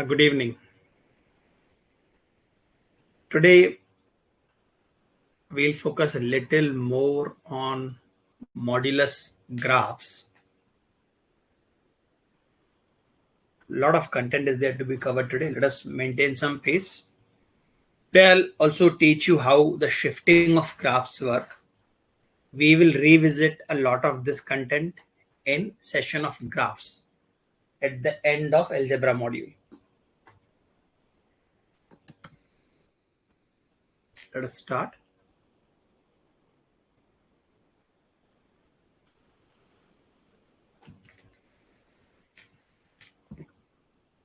Good evening. Today we'll focus a little more on modulus graphs. A lot of content is there to be covered today. Let us maintain some pace. Today I'll also teach you how the shifting of graphs work. We will revisit a lot of this content in session of graphs at the end of algebra module. Let us start.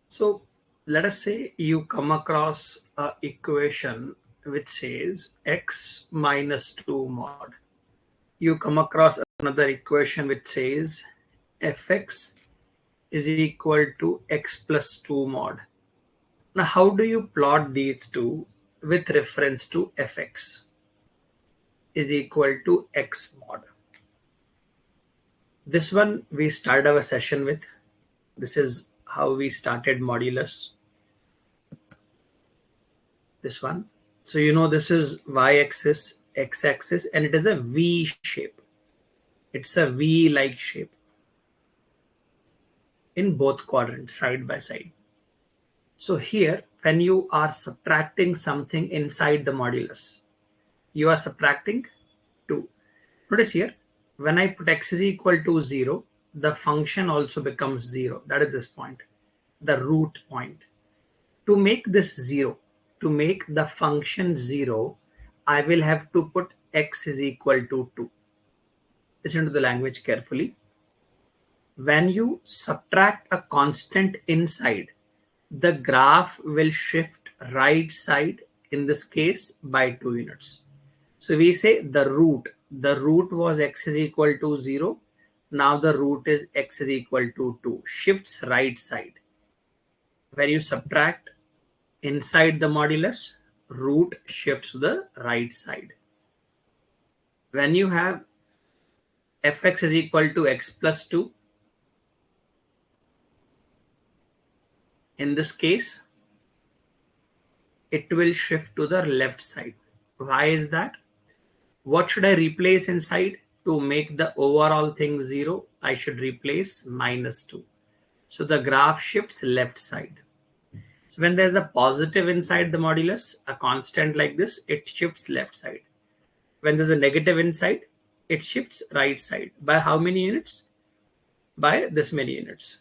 So let us say you come across a equation which says x minus 2 mod. You come across another equation which says fx is equal to x plus 2 mod. Now how do you plot these two with reference to fx is equal to x mod? This one we start our session with. This is how we started modulus. This one. So you know this is y-axis, x-axis, and it is a V shape. It's a V-like shape in both quadrants, side by side. So here, when you are subtracting something inside the modulus, you are subtracting 2. Notice here, when I put x is equal to 0, the function also becomes 0. That is this point, the root point. To make this 0, to make the function 0, I will have to put x is equal to 2. Listen to the language carefully. When you subtract a constant inside, the graph will shift right side, in this case by 2 units. So we say the root was x is equal to 0. Now the root is x is equal to 2, shifts right side. When you subtract inside the modulus, root shifts to the right side. When you have fx is equal to x plus 2, in this case, it will shift to the left side. Why is that? What should I replace inside to make the overall thing 0? I should replace minus 2. So the graph shifts left side. So when there's a positive inside the modulus, a constant like this, it shifts left side. When there's a negative inside, it shifts right side. By how many units? By this many units.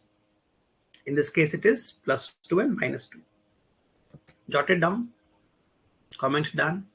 In this case, it is plus 2 and minus 2. Jot it down. Comment done.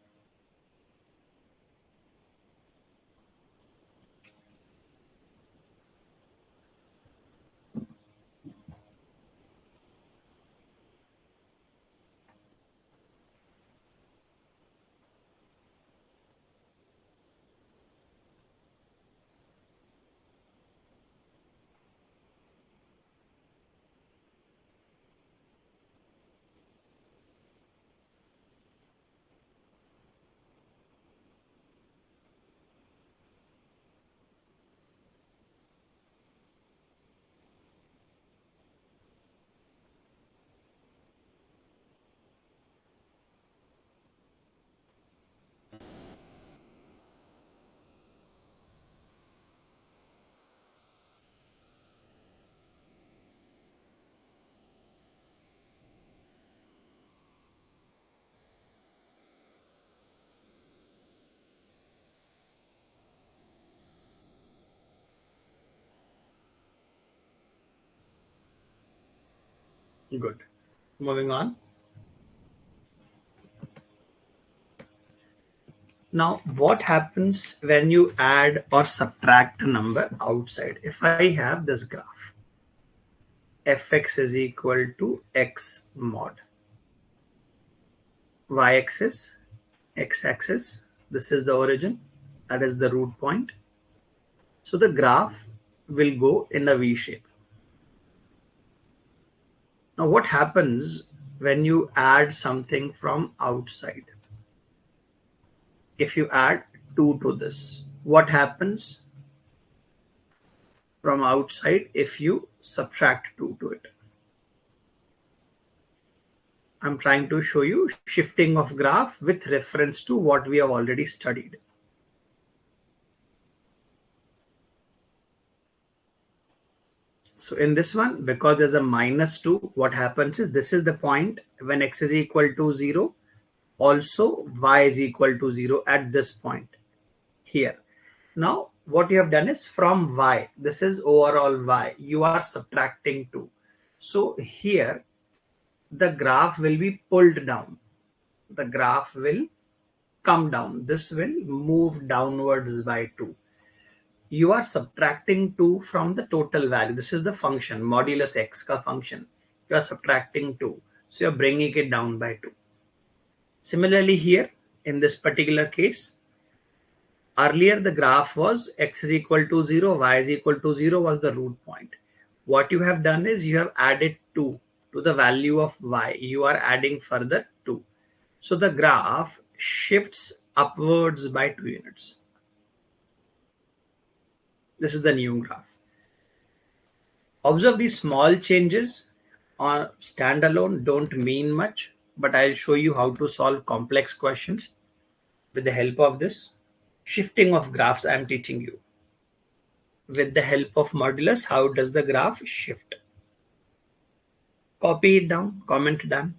Good. Moving on. Now, what happens when you add or subtract a number outside? If I have this graph, fx is equal to x mod, y-axis, x-axis, this is the origin, that is the root point. So the graph will go in a V shape. Now, what happens when you add something from outside? If you add 2 to this, what happens from outside if you subtract 2 to it? I'm trying to show you shifting of graph with reference to what we have already studied. So in this one, because there's a -2, what happens is this is the point when x is equal to 0. Also, y is equal to 0 at this point here. Now, what you have done is from y, this is overall y, you are subtracting 2. So here, the graph will be pulled down. The graph will come down. This will move downwards by 2. You are subtracting 2 from the total value. This is the function, modulus x ka function. You are subtracting 2. So you are bringing it down by 2. Similarly here, in this particular case, earlier the graph was x is equal to 0, y is equal to 0 was the root point. What you have done is you have added 2 to the value of y. You are adding further 2. So the graph shifts upwards by 2 units. This is the new graph. Observe these small changes on standalone don't mean much, but I'll show you how to solve complex questions with the help of this shifting of graphs I'm teaching you. With the help of modulus, how does the graph shift? Copy it down, comment done.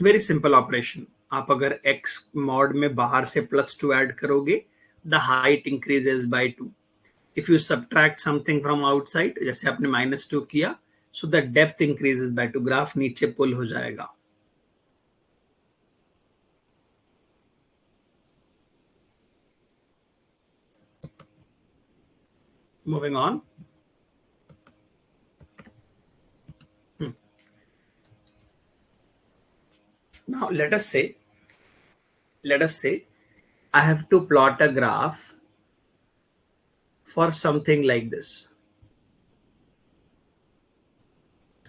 Very simple operation. आप अगर x mod में बाहर से +2 add करोगे, the height increases by 2. If you subtract something from outside, जैसे आपने -2 किया, so the depth increases by 2. Graph नीचे पुल हो जाएगा. Moving on. Now let us say I have to plot a graph for something like this.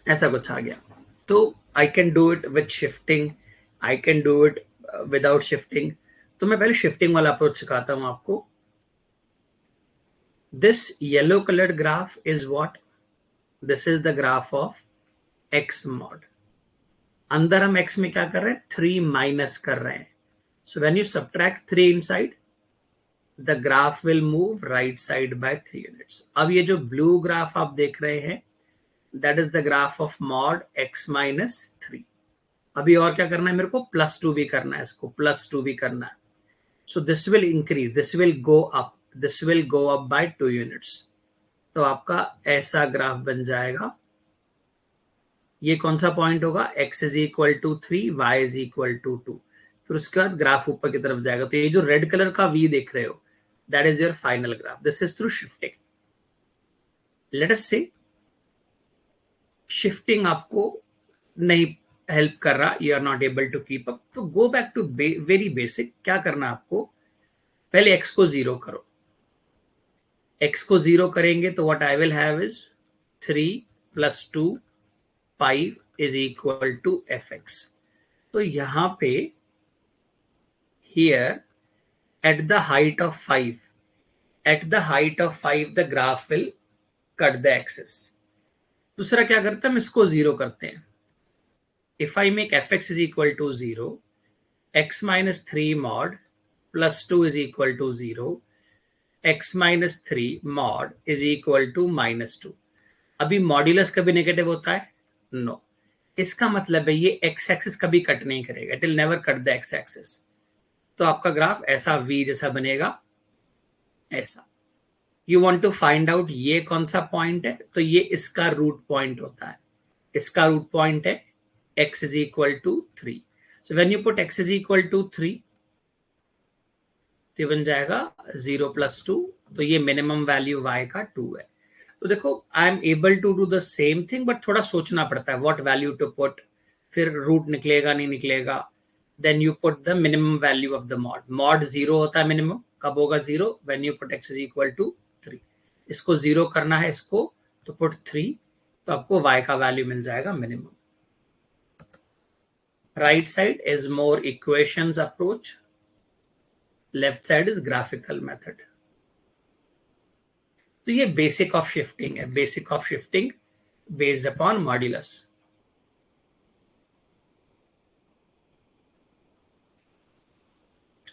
ऐसा कुछ आ गया. तो I can do it with shifting, I can do it without shifting. तो मैं पहले shifting वाला अप्रोच सिखाता हूं आपको. This yellow colored graph is what? This is the graph of x mod. अंदर हम x में क्या कर रहे हैं? 3 माइनस कर रहे हैं. So when you subtract 3 inside, the graph will move right side by 3 units. अब ये जो blue graph आप देख रहे हैं, that is the graph of mod x minus 3. अभी और क्या करना है मेरे को? +2 भी करना है, इसको +2 भी करना है. So this will increase, this will go up, this will go up by 2 units. तो आपका ऐसा ग्राफ बन जाएगा. ये कौन सा पॉइंट होगा? x is equal to 3, y is equal to 2. फिर उसके बाद ग्राफ ऊपर की तरफ जाएगा. तो ये जो रेड कलर का v देख रहे हो, that is your final graph. This is through shifting. Let us say shifting आपको नहीं हेल्प कर रहा, you are not able to keep up. तो go back to very basic. क्या करना आपको? पहले x को 0 करो. x को 0 करेंगे तो what I will have is 3 plus 2 5 is equal to fx. तो यहां पे here at the height of 5 the graph will cut the axis. दूसरा क्या करते हैं? हम इसको 0 करते हैं. If I make fx is equal to 0, x minus 3 mod plus 2 is equal to 0, x minus 3 mod is equal to -2. अभी modulus कभी नेगेटिव होता है? नो. इसका मतलब है ये x एक्सिस कभी कट नहीं करेगा. It will never cut the x axis. तो आपका ग्राफ ऐसा v जैसा बनेगा, ऐसा. You want to find out ये कौन सा पॉइंट है, तो ये इसका रूट पॉइंट होता है. इसका रूट पॉइंट है x is equal to 3. So when you put x is equal to 3, तो ये बन जाएगा 0 + 2, तो ये मिनिमम वैल्यू y का 2 है। तो देखो I am able to do the same thing, but थोड़ा सोचना पड़ता है व्हाट वैल्यू टू पुट, फिर रूट निकलेगा नहीं निकलेगा। Then you put the minimum value of the mod. Mod 0 होता है मिनिमम, कब होगा 0? When you put x is equal to 3। इसको 0 करना है इसको, तो पुट 3, तो आपको y का वैल्यू मिल जाएगा minimum. Right side is more equations approach, left side is graphical method. तो ये बेसिक ऑफ शिफ्टिंग है, basic of shifting based upon modulus.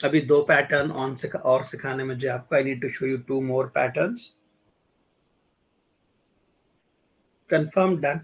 अभी 2 पैटर्न और सिखाने मुझे आपको। I need to show you 2 more patterns. Confirm, done.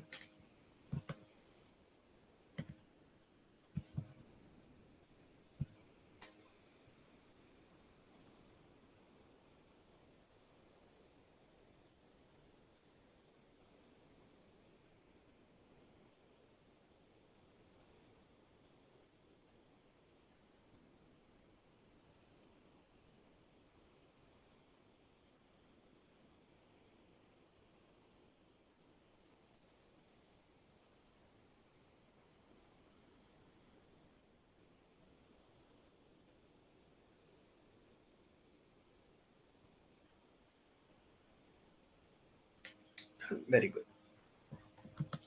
Very good.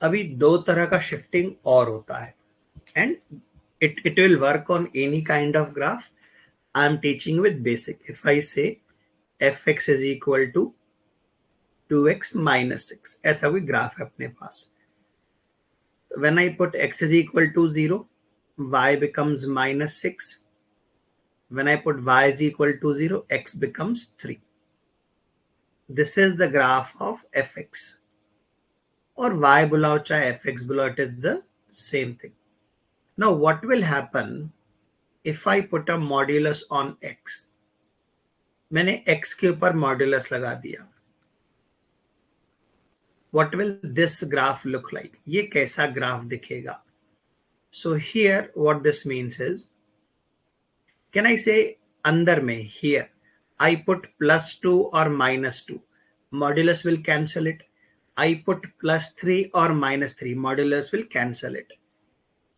अभी 2 तरह का शिफ्टिंग और होता है, and it will work on any kind of graph. I am teaching with basic. If I say fx is equal to 2x minus 6, ऐसा कोई graph है अपने पास। When I put x is equal to 0, y becomes minus 6. When I put y is equal to 0, x becomes 3. This is the graph of fx. और y बुलाओ चाहे fx बुलाओ, it is the same thing. Now what will happen if I put a modulus on x? मैंने x के ऊपर modulus लगा दिया। What will this graph look like? ये कैसा ग्राफ दिखेगा? So here what this means is, can I say अंदर में here I put +2 or -2, modulus will cancel it. I put +3 or -3, modulus will cancel it.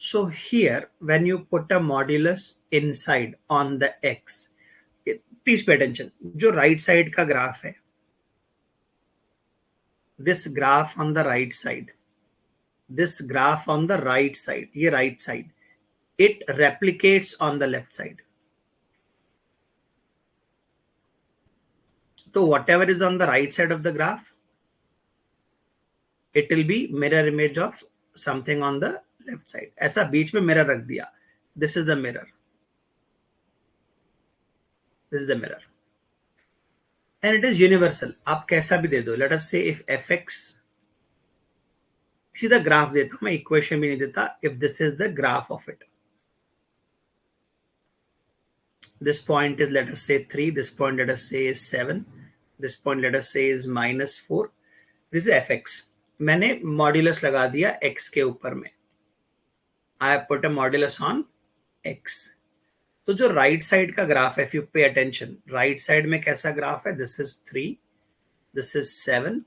So here when you put a modulus inside on the x, please pay attention, जो right side का graph है, this graph on the right side, this graph on the right side, ये right side, it replicates on the left side. So whatever is on the right side of the graph, it will be mirror image of something on the left side. ऐसा बीच में mirror रख दिया, this is the mirror, this is the mirror, and it is universal. आप कैसा भी दे दो. Let us say if fx, सीधा graph देता हूं मैं, इक्वेशन भी नहीं देता. If this is the graph of it, this point is, let us say 3, this point let us say is 7, this point let us say is -4. This is fx. मैंने modulus लगा दिया x के ऊपर में. I have put a modulus on x. तो जो right side का graph है, if you pay attention, right side में कैसा ग्राफ है? This is 3, this is 7.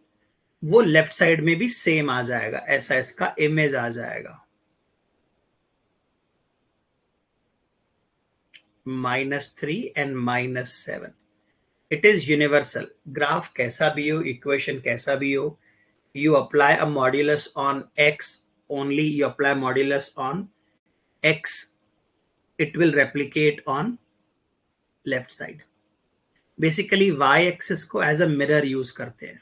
वो लेफ्ट साइड में भी सेम आ जाएगा, ऐसा इसका इमेज आ जाएगा. -3 and -7. It is universal. Graph कैसा भी हो, इक्वेशन कैसा भी हो, you apply a modulus on x, only you apply modulus on x, it will replicate on left side. Basically y axis को as a mirror use करते हैं.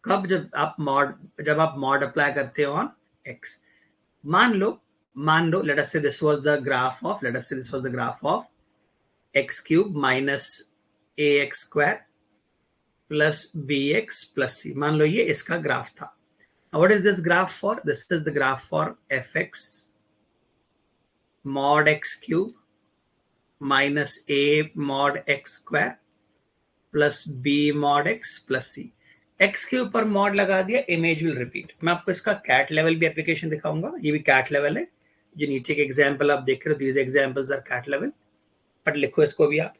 कब? जब आप mod apply करते हो on x. मान लो let us say this was the graph of x cube minus ax square plus bx plus c. मान लो ये इसका ग्राफ था. What is this graph for? This is the graph for fx mod x cube minus a mod x square plus b mod x plus c. x के ऊपर mod लगा दिया, image will repeat. मैं आपको इसका cat level भी application दिखाऊंगा. ये भी कैट लेवल है. जो नीचे के एग्जाम्पल आप देख रहे हो, these examples are CAT level, but लिखो इसको भी आप।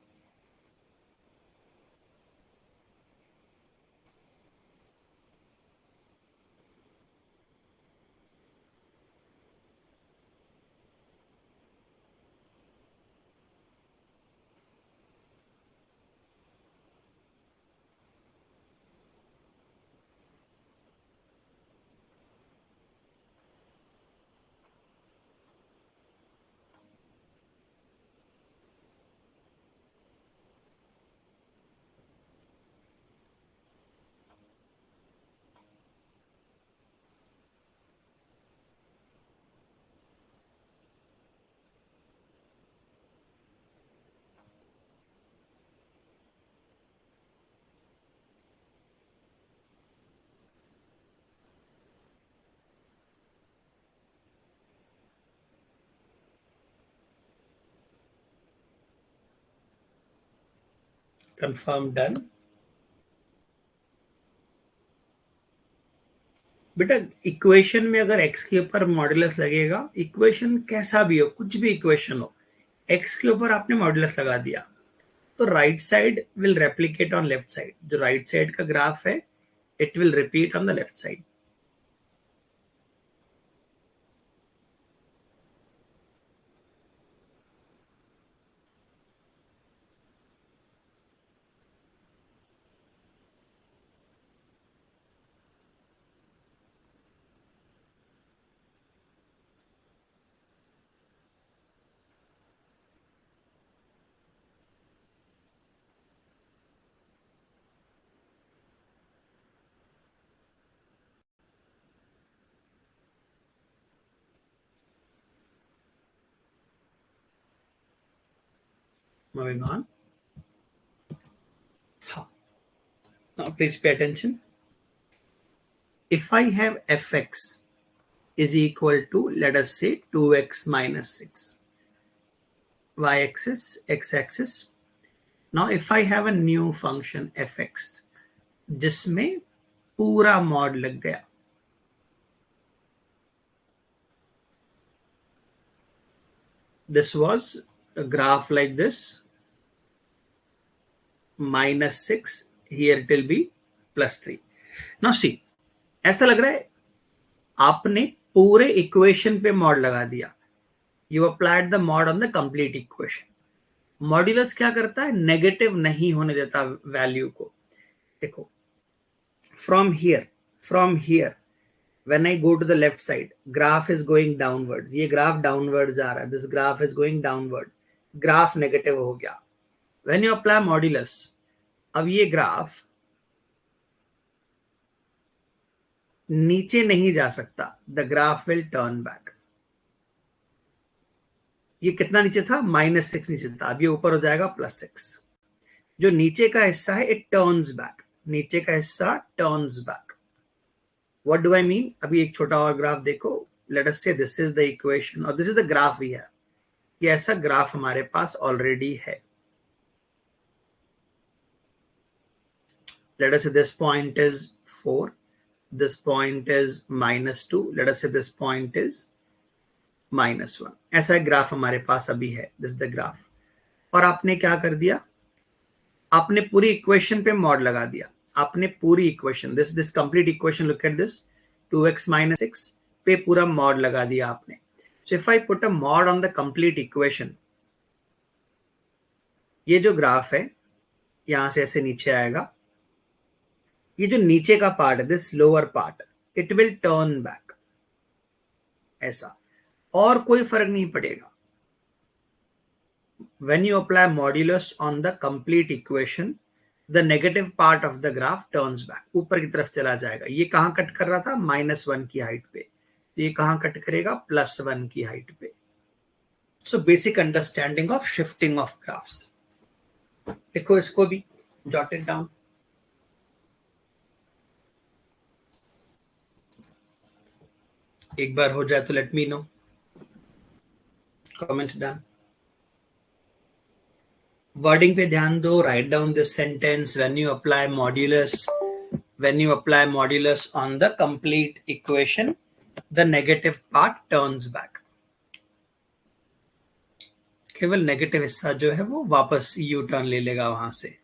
Confirm, done. बेटा इक्वेशन में अगर x के ऊपर मॉड्यूलस लगेगा, इक्वेशन कैसा भी हो, कुछ भी इक्वेशन हो, x के ऊपर आपने मॉड्यूलस लगा दिया तो right side will replicate on left side. जो राइट साइड का ग्राफ है it will repeat on the left side. Moving on. Now please pay attention. If I have fx is equal to, let us say, 2x minus 6, y-axis, x-axis. Now if I have a new function fx जिसमें पूरा mod लग गया, this was a graph like this, -6, here it will be +3. Now see, ऐसा लग रहा है आपने पूरे इक्वेशन पे मॉड लगा दिया। You applied the mod on the complete equation. Modulus क्या करता है, नेगेटिव नहीं होने देता वैल्यू को। देखो from here when I go to the left side, graph is going downwards, ये ग्राफ डाउनवर्ड जा रहा है, this graph is going downward, graph negative हो गया। व्हेन यू अप्लाई मॉड्यूलस, अब ये ग्राफ नीचे नहीं जा सकता, the graph will turn back. ये कितना नीचे था, -6 नीचे था, अब ये ऊपर हो जाएगा +6। जो नीचे का हिस्सा है इट टर्न्स बैक, नीचे का हिस्सा turns back. What do I mean, अभी एक छोटा और ग्राफ देखो, let us say this is the equation और this is the graph we have. ये ऐसा ग्राफ हमारे पास ऑलरेडी है। Late us say this point is 4, this point is -2, let us say this point is -1। ऐसा graph हमारे पास अभी है, this is the graph. और आपने क्या कर दिया, आपने पूरी इक्वेशन पे मॉड लगा दिया। आपने पूरी equation, this complete equation, look at this, 2x - 6 पे पूरा मॉड लगा दिया आपने। So if I put a mod on the complete equation, ये जो ग्राफ है यहां से ऐसे नीचे आएगा, ये जो नीचे का पार्ट है, this lower part, it will turn back, ऐसा, और कोई फर्क नहीं पड़ेगा। When you apply modulus on the complete equation, the negative part of the graph turns back, ऊपर की तरफ चला जाएगा। ये कहां कट कर रहा था, -1 की हाइट पे, तो ये कहां कट करेगा, +1 की हाइट पे। So basic understanding of shifting of graphs. देखो इसको भी जॉट इट डाउन। एक बार हो जाए तो let me know, comment done. Wording पे ध्यान दो, write down this sentence, when you apply modulus on the complete equation, the negative part turns back. केवल नेगेटिव हिस्सा जो है वो वापस यू टर्न ले लेगा वहां से।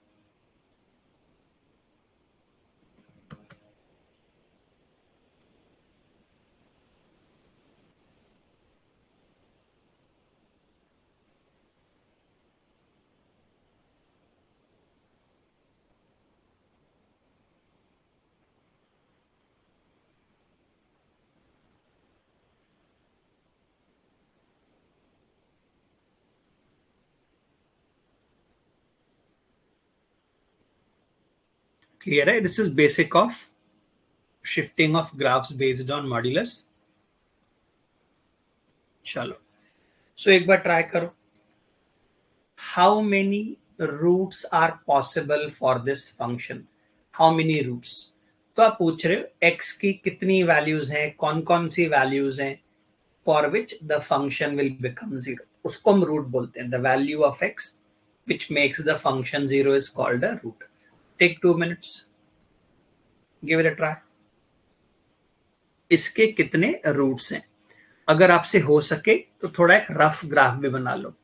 क्लियर है? This is basic of shifting of graphs based on modulus. चलो, सो एक बार ट्राई करो। How many roots are possible for this function? How many roots? तो आप पूछ रहे हो एक्स की कितनी वैल्यूज हैं, कौन कौन सी वैल्यूज हैं for which the function will become zero. उसको हम रूट बोलते हैं। The value of x which makes the function zero is called a root. Take 2 minutes, give it a try. इसके कितने रूट्स हैं? अगर आपसे हो सके तो थोड़ा एक रफ ग्राफ भी बना लो।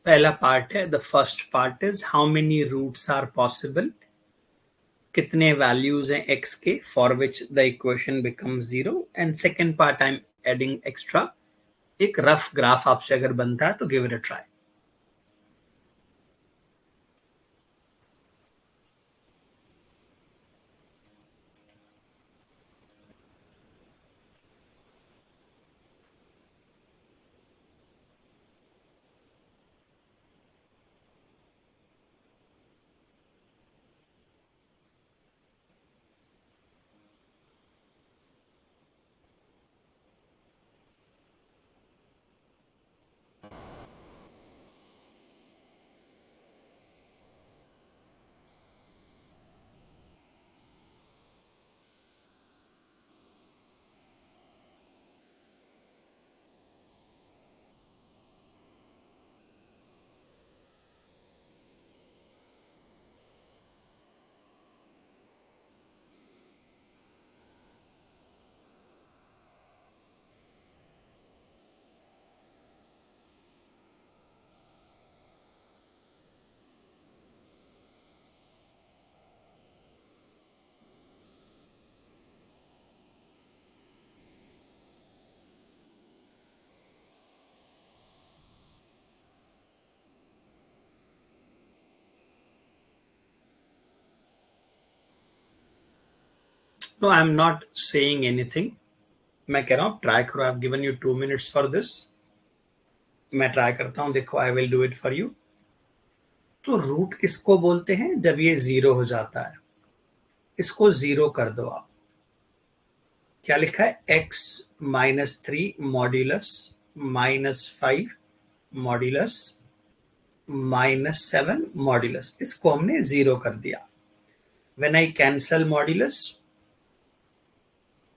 पहला पार्ट है, the first part is how many roots are possible, कितने वैल्यूज हैं एक्स के for which the equation become zero. And second part I am adding extra, एक रफ ग्राफ आपसे अगर बनता है तो give it a try. No, I am not saying anything. मैं कह रहा हूं ट्राई करो। I have given you 2 minutes for this. मैं ट्राई करता हूं, देखो, I will do it for you. तो रूट किसको बोलते हैं? जब ये जीरो हो जाता है, इसको जीरो कर दो आप। क्या लिखा है? एक्स -3 मॉड्यूलस -5 मॉड्यूलस -7 मॉड्यूलस, इसको हमने जीरो कर दिया। व्हेन आई कैंसल मॉड्यूलस,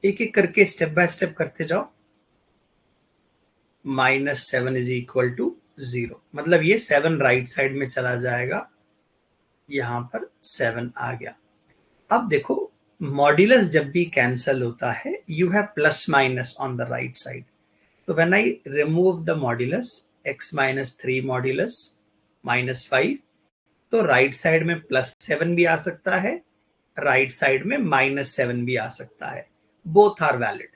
एक एक करके स्टेप बाय स्टेप करते जाओ। -7 इज इक्वल टू जीरो, मतलब ये 7 राइट साइड में चला जाएगा। यहां पर 7 आ गया। अब देखो, मॉड्यूलस जब भी कैंसल होता है, you have plus minus on the right side. तो when I remove the modulus, x -3 modulus -5, तो राइट साइड में +7 भी आ सकता है, राइट साइड में -7 भी आ सकता है। Both are valid.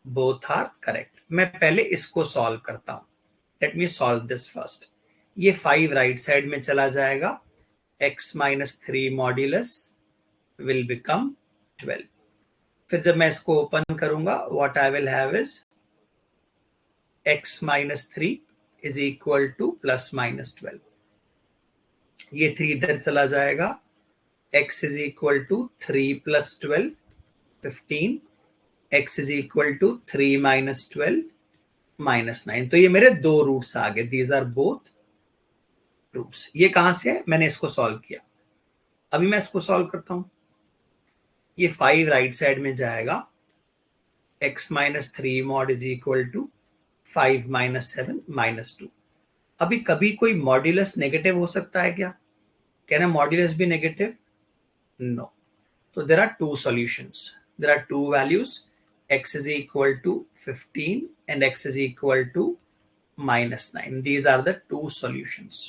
Both are correct. मैं पहले इसको सॉल्व करता हूं। Let me solve this first. ये 5 राइट साइड में चला जाएगा, x minus 3 modulus will become 12। फिर जब मैं इसको ओपन करूंगा, what I will have is x minus 3 is equal to plus minus 12। ये 3 इधर चला जाएगा, x is equal to 3 plus 12 15, x is equal to 3 minus 12 minus 9। तो ये मेरे दो रूट्स आ गए, दीज आर बोथ रूट्स। ये कहां से है? मैंने इसको सॉल्व किया। अभी मैं इसको सॉल्व करता हूं। ये 5 राइट साइड में जाएगा, x minus 3 mod is equal to 5 minus 7 minus 2। अभी कभी कोई मॉड्यूलस नेगेटिव हो सकता है क्या? Can a modulus be negative? No. So there are two solutions. There are two values. X is equal to 15 and x is equal to minus 9. These are the two solutions.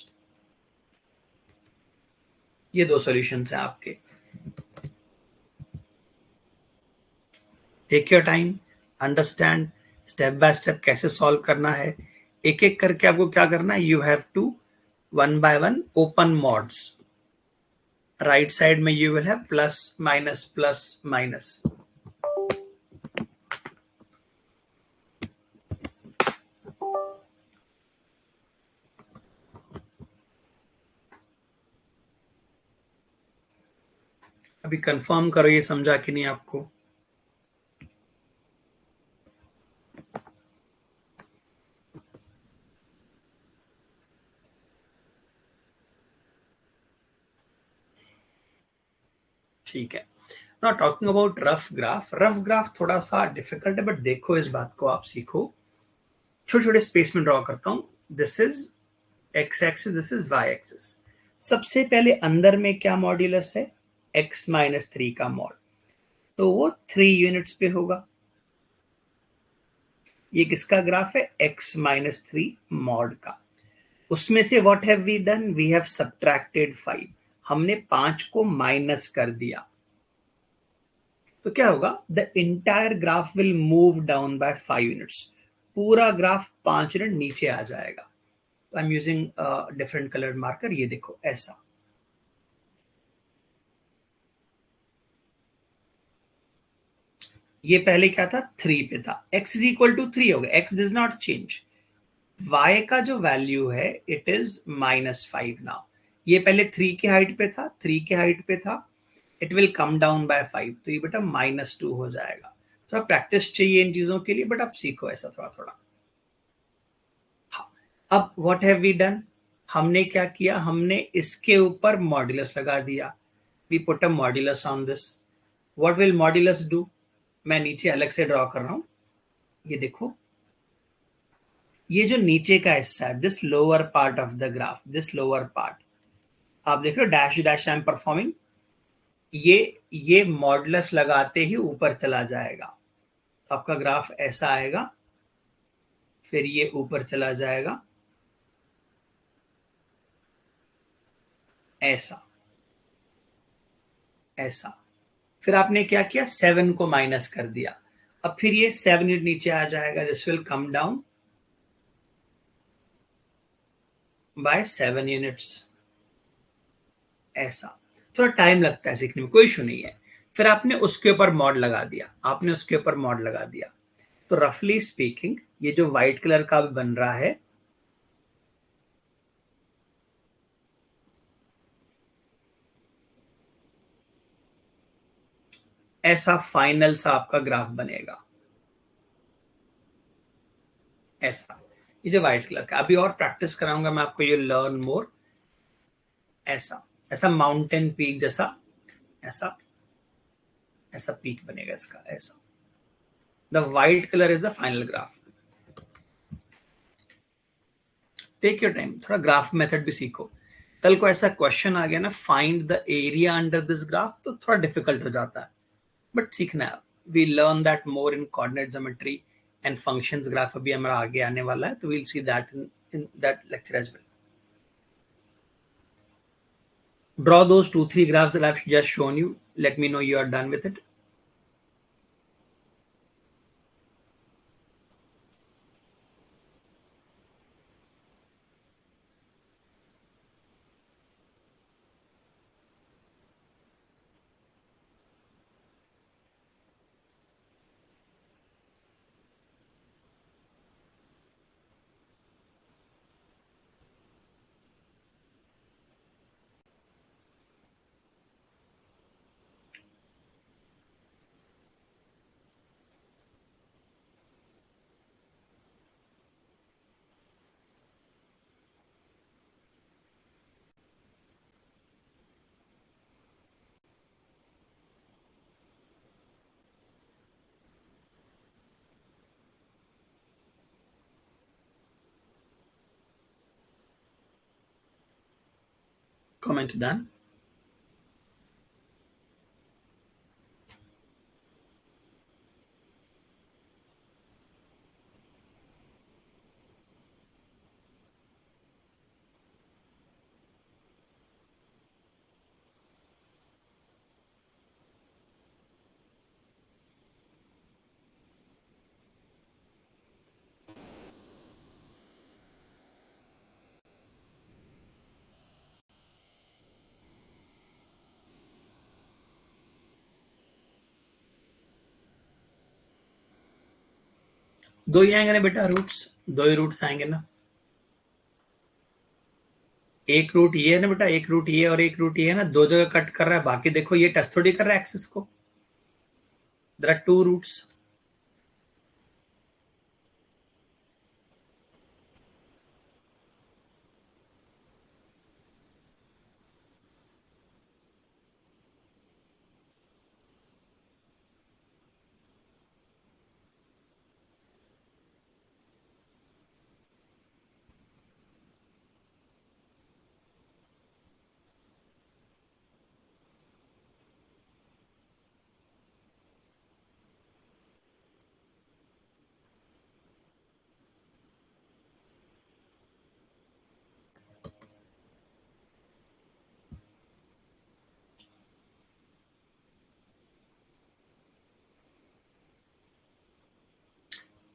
ये दो solutions हैं आपके। Take your time, understand step by step कैसे solve करना है। एक एक करके आपको क्या करना है? You have to one by one open mods. Right side में you will have plus minus plus minus. अभी कंफर्म करो ये समझा कि नहीं आपको। ठीक है। Now talking about rough graph थोड़ा सा डिफिकल्ट है, बट देखो इस बात को आप सीखो। छोटे छोटे स्पेस में ड्रॉ करता हूं। This is x axis, this is y axis. सबसे पहले अंदर में क्या मॉड्यूलस है? x माइनस 3 का मॉड, तो वो 3 यूनिट्स पे होगा। ये किसका ग्राफ है? x माइनस 3 मॉड का। उसमें से what have we done? We have subtracted 5। हमने 5 को माइनस कर दिया। तो क्या होगा? The entire graph will move down by 5 units. पूरा ग्राफ 5 यूनिट नीचे आ जाएगा। I am using different coloured marker. ये देखो ऐसा। ये पहले क्या था? 3 पे था। x इज इक्वल टू 3 हो गया। x does not change. y का जो वैल्यू है इट इज माइनस 5 नाउ। ये पहले 3 के हाइट पे था, 3 के हाइट पे था। It will come down by 5, तो ये बेटा माइनस 2 हो जाएगा। थोड़ा प्रैक्टिस चाहिए इन चीजों के लिए, बट आप सीखो ऐसा थोड़ा थोड़ा। हाँ, अब व्हाट हैव वी डन? हमने क्या किया? हमने इसके ऊपर मॉड्यूलस लगा दिया। We put a modulus on this. What will modulus do? मैं नीचे अलग से ड्रॉ कर रहा हूं। ये देखो, ये जो नीचे का हिस्सा है, this lower part of the graph, this lower part, आप देख रहे हो dash dash I am performing. ये मॉडुलस लगाते ही ऊपर चला जाएगा। तो आपका ग्राफ ऐसा आएगा, फिर ये ऊपर चला जाएगा ऐसा ऐसा। फिर आपने क्या किया? 7 को माइनस कर दिया। अब फिर ये 7 यूनिट नीचे आ जाएगा। This will come down by 7 units ऐसा। थोड़ा टाइम लगता है सीखने में, कोई इशू नहीं है। फिर आपने उसके ऊपर मॉड लगा दिया, आपने उसके ऊपर मॉड लगा दिया। तो रफली स्पीकिंग ये जो व्हाइट कलर का बन रहा है, ऐसा फाइनल सा आपका ग्राफ बनेगा ऐसा। ये जो व्हाइट कलर का, अभी और प्रैक्टिस कराऊंगा मैं आपको, ये लर्न मोर। ऐसा ऐसा माउंटेन पीक जैसा, ऐसा ऐसा पीक बनेगा इसका ऐसा। The white colour is the final graph. Take your time, थोड़ा ग्राफ मेथड भी सीखो। कल को ऐसा क्वेश्चन आ गया ना, find the area under this graph, तो थोड़ा डिफिकल्ट हो जाता है, बट सीखना है। We learn that more in coordinate geometry and functions graph. अभी हमारा आगे आने वाला है, तो we'll see that in that lecture as well. Draw those 2-3 graphs that I've just shown you. Let me know you are done with it. Comment done. दो ही आएंगे ना बेटा रूट्स, दो ही रूट्स आएंगे ना. एक रूट ये है ना बेटा, एक रूट ये और एक रूट ये है ना, दो जगह कट कर रहा है. बाकी देखो ये टच थोड़ी कर रहा है एक्सिस को. There are two roots.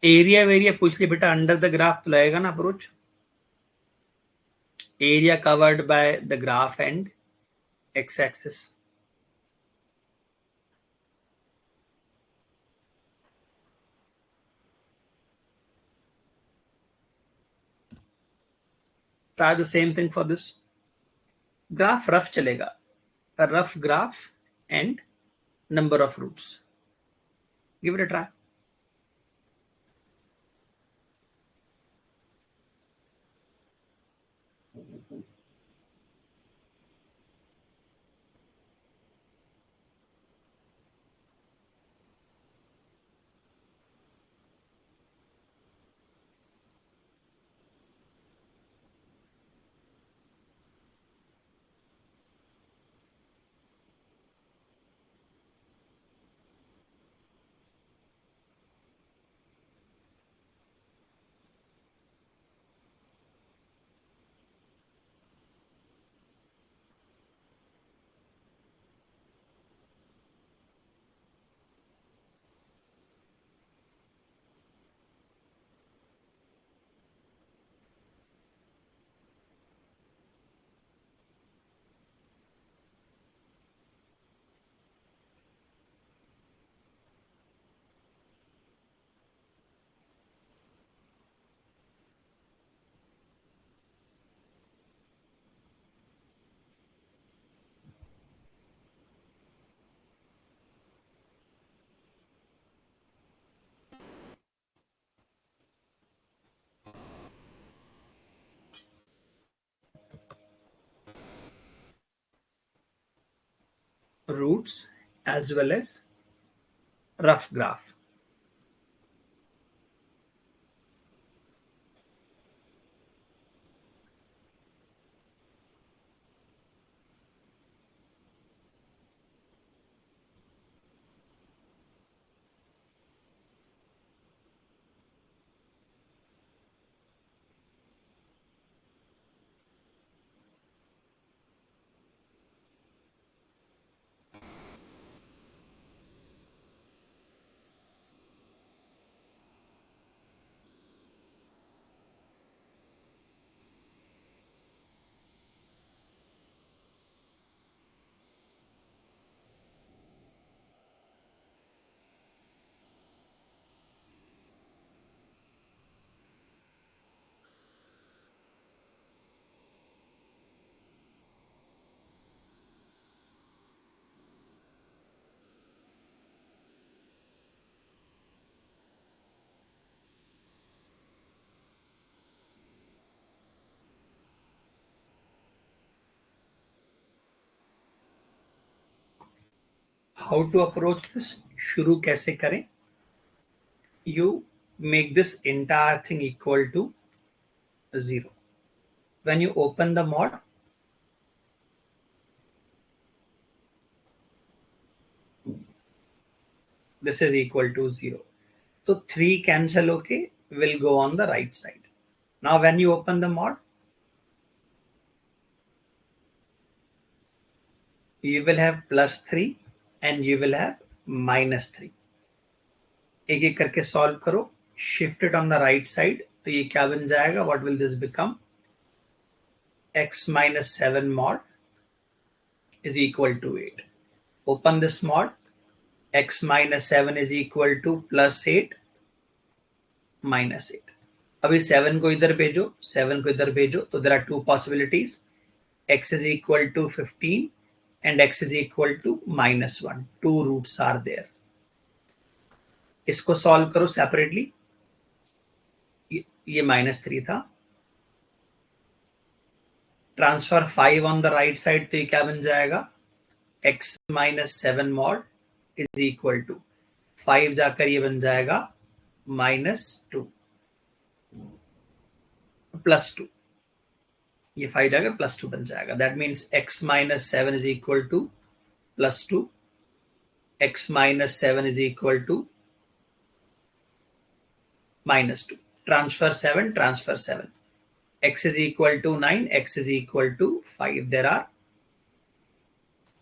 Area वेरिया पूछ लिया बेटा, अंडर द ग्राफ तो लगेगा ना approach. Area covered by the graph and x axis. Try the same thing for this. Graph rough चलेगा, rough graph and number of roots. Give it a try. Roots as well as rough graph. How to approach this? शुरू कैसे करें? You make this entire thing equal to 0. When you open the mod, this is equal to 0. So 3 cancel, okay, will go on the right side. Now when you open the mod, you will have +3 and you will have -3. एक एक करके solve करो, shift it on the right side, तो ये क्या बन जाएगा, what will this become, x minus 7 mod is equal to 8. Open this mod, x minus 7 is equal to +8 -8. अभी 7 को इधर भेजो, 7 को इधर भेजो, तो there are two possibilities, x is equal to 15 and x is equal to -1. Two roots are there. इसको solve करो सेपरेटली, ये -3 था, transfer 5 on the right side, तो ये क्या बन जाएगा, x minus 7 mod is equal to 5 जाकर ये बन जाएगा -2 +2, ये 5 जाकर +2 बन जाएगा. That means x minus 7 is equal to +2, x minus 7 is equal to -2. Transfer 7, transfer 7. X is equal to 9, x is equal to 5. There are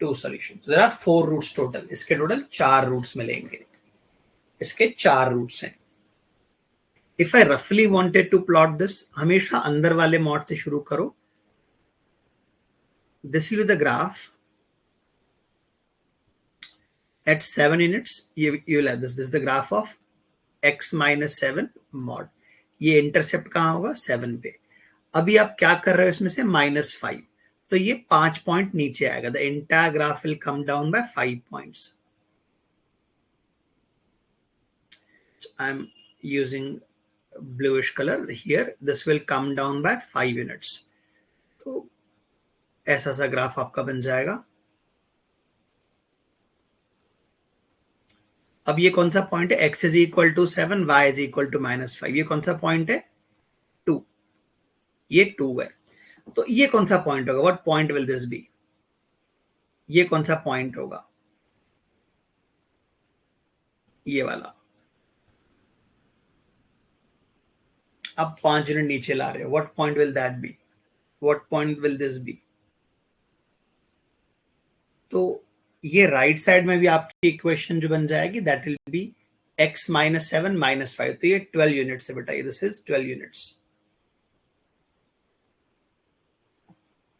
two solutions. There are 4 roots total. इसके total 4 roots मिलेंगे. इसके 4 roots हैं. If I roughly wanted to plot this, हमेशा अंदर वाले mod से शुरू करो. This will be the graph. At 7 units, you will have this. This is the graph of x minus 7 mod. ये इंटरसेप्ट कहाँ होगा, 7 पे. अभी आप क्या कर रहे हो इसमें से, -5, तो ये 5 पॉइंट नीचे आएगा. The entire graph will come down by 5 points. I am using bluish color here. This will come down by 5 units. तो ऐसा सा ग्राफ आपका बन जाएगा. अब ये कौन सा पॉइंट है, x is equal to 7, y is equal to -5. ये कौन सा पॉइंट है, 2. ये 2 है. तो ये कौन सा पॉइंट होगा, what point will this be, ये कौन सा पॉइंट होगा, ये वाला. अब 5 यूनिट नीचे ला रहे हो, what point will that be, what point will this be. तो ये राइट साइड में भी आपकी इक्वेशन जो बन जाएगी, that will be x minus 7 minus 5. तो ये 12 यूनिट्स है बेटा, this is 12 units,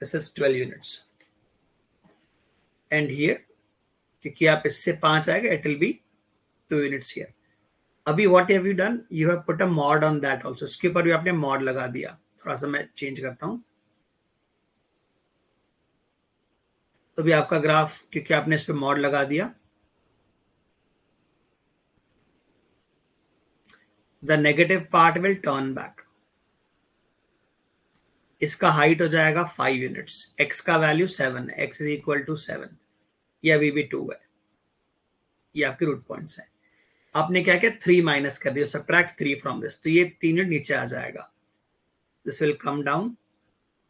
this is 12 units. And here क्योंकि आप इससे 5 आएगा, it will be 2 units here. अभी what have you done, you have put a mod on that also. इसके ऊपर भी आपने मॉड लगा दिया. थोड़ा सा मैं चेंज करता हूं, तो भी आपका ग्राफ, क्योंकि आपने इस पे मॉड लगा दिया, the negative part will turn back. इसका हाइट हो जाएगा 5 यूनिट्स. x का वैल्यू 7 है, x इज इक्वल टू 7, ये अभी भी 2 है. ये आपके रूट पॉइंट्स हैं. आपने क्या किया, 3 माइनस कर दिया, सब्ट्रैक्ट 3 फ्रॉम दिस, तो ये 3 यूनिट नीचे आ जाएगा. This will come down,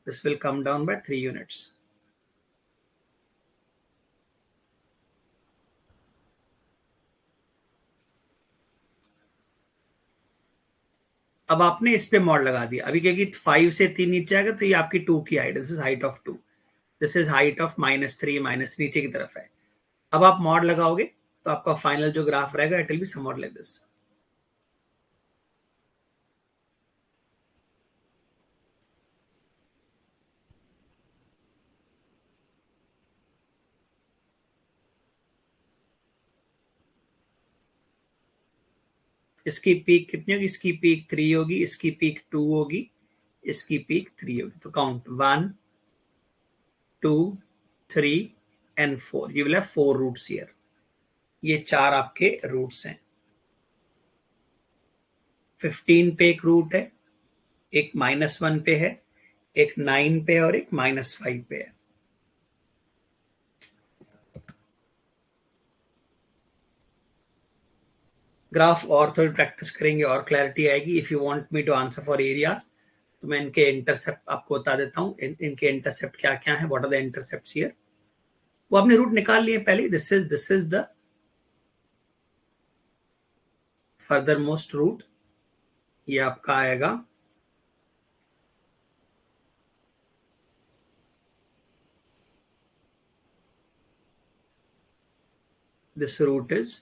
this will come down by 3 units. अब आपने इस पे मॉड लगा दिया. अभी क्योंकि 5 से 3 नीचे आएगा, तो ये आपकी 2 की height, this is height of 2, this is height of -3 नीचे की तरफ है. अब आप मॉड लगाओगे तो आपका फाइनल जो ग्राफ रहेगा, it will be somewhat like this. इसकी पीक कितनी होगी, इसकी पीक 3 होगी, इसकी पीक 2 होगी, इसकी पीक 3 होगी. तो count 1 2 3 and 4. You will have 4 roots here. ये 4 आपके रूट्स हैं. 15 पे एक रूट है, एक -1 पे है, एक 9 पे और एक -5 पे है. ग्राफ और थोड़ी प्रैक्टिस करेंगे और क्लैरिटी आएगी. If you want me to answer for areas, तो मैं इनके इंटरसेप्ट आपको बता देता हूँ. इनके इंटरसेप्ट क्या क्या है, what are the intercepts here. वो आपने रूट निकाल लिए पहले. This is the further most root ये आपका आएगा दिस रूट इज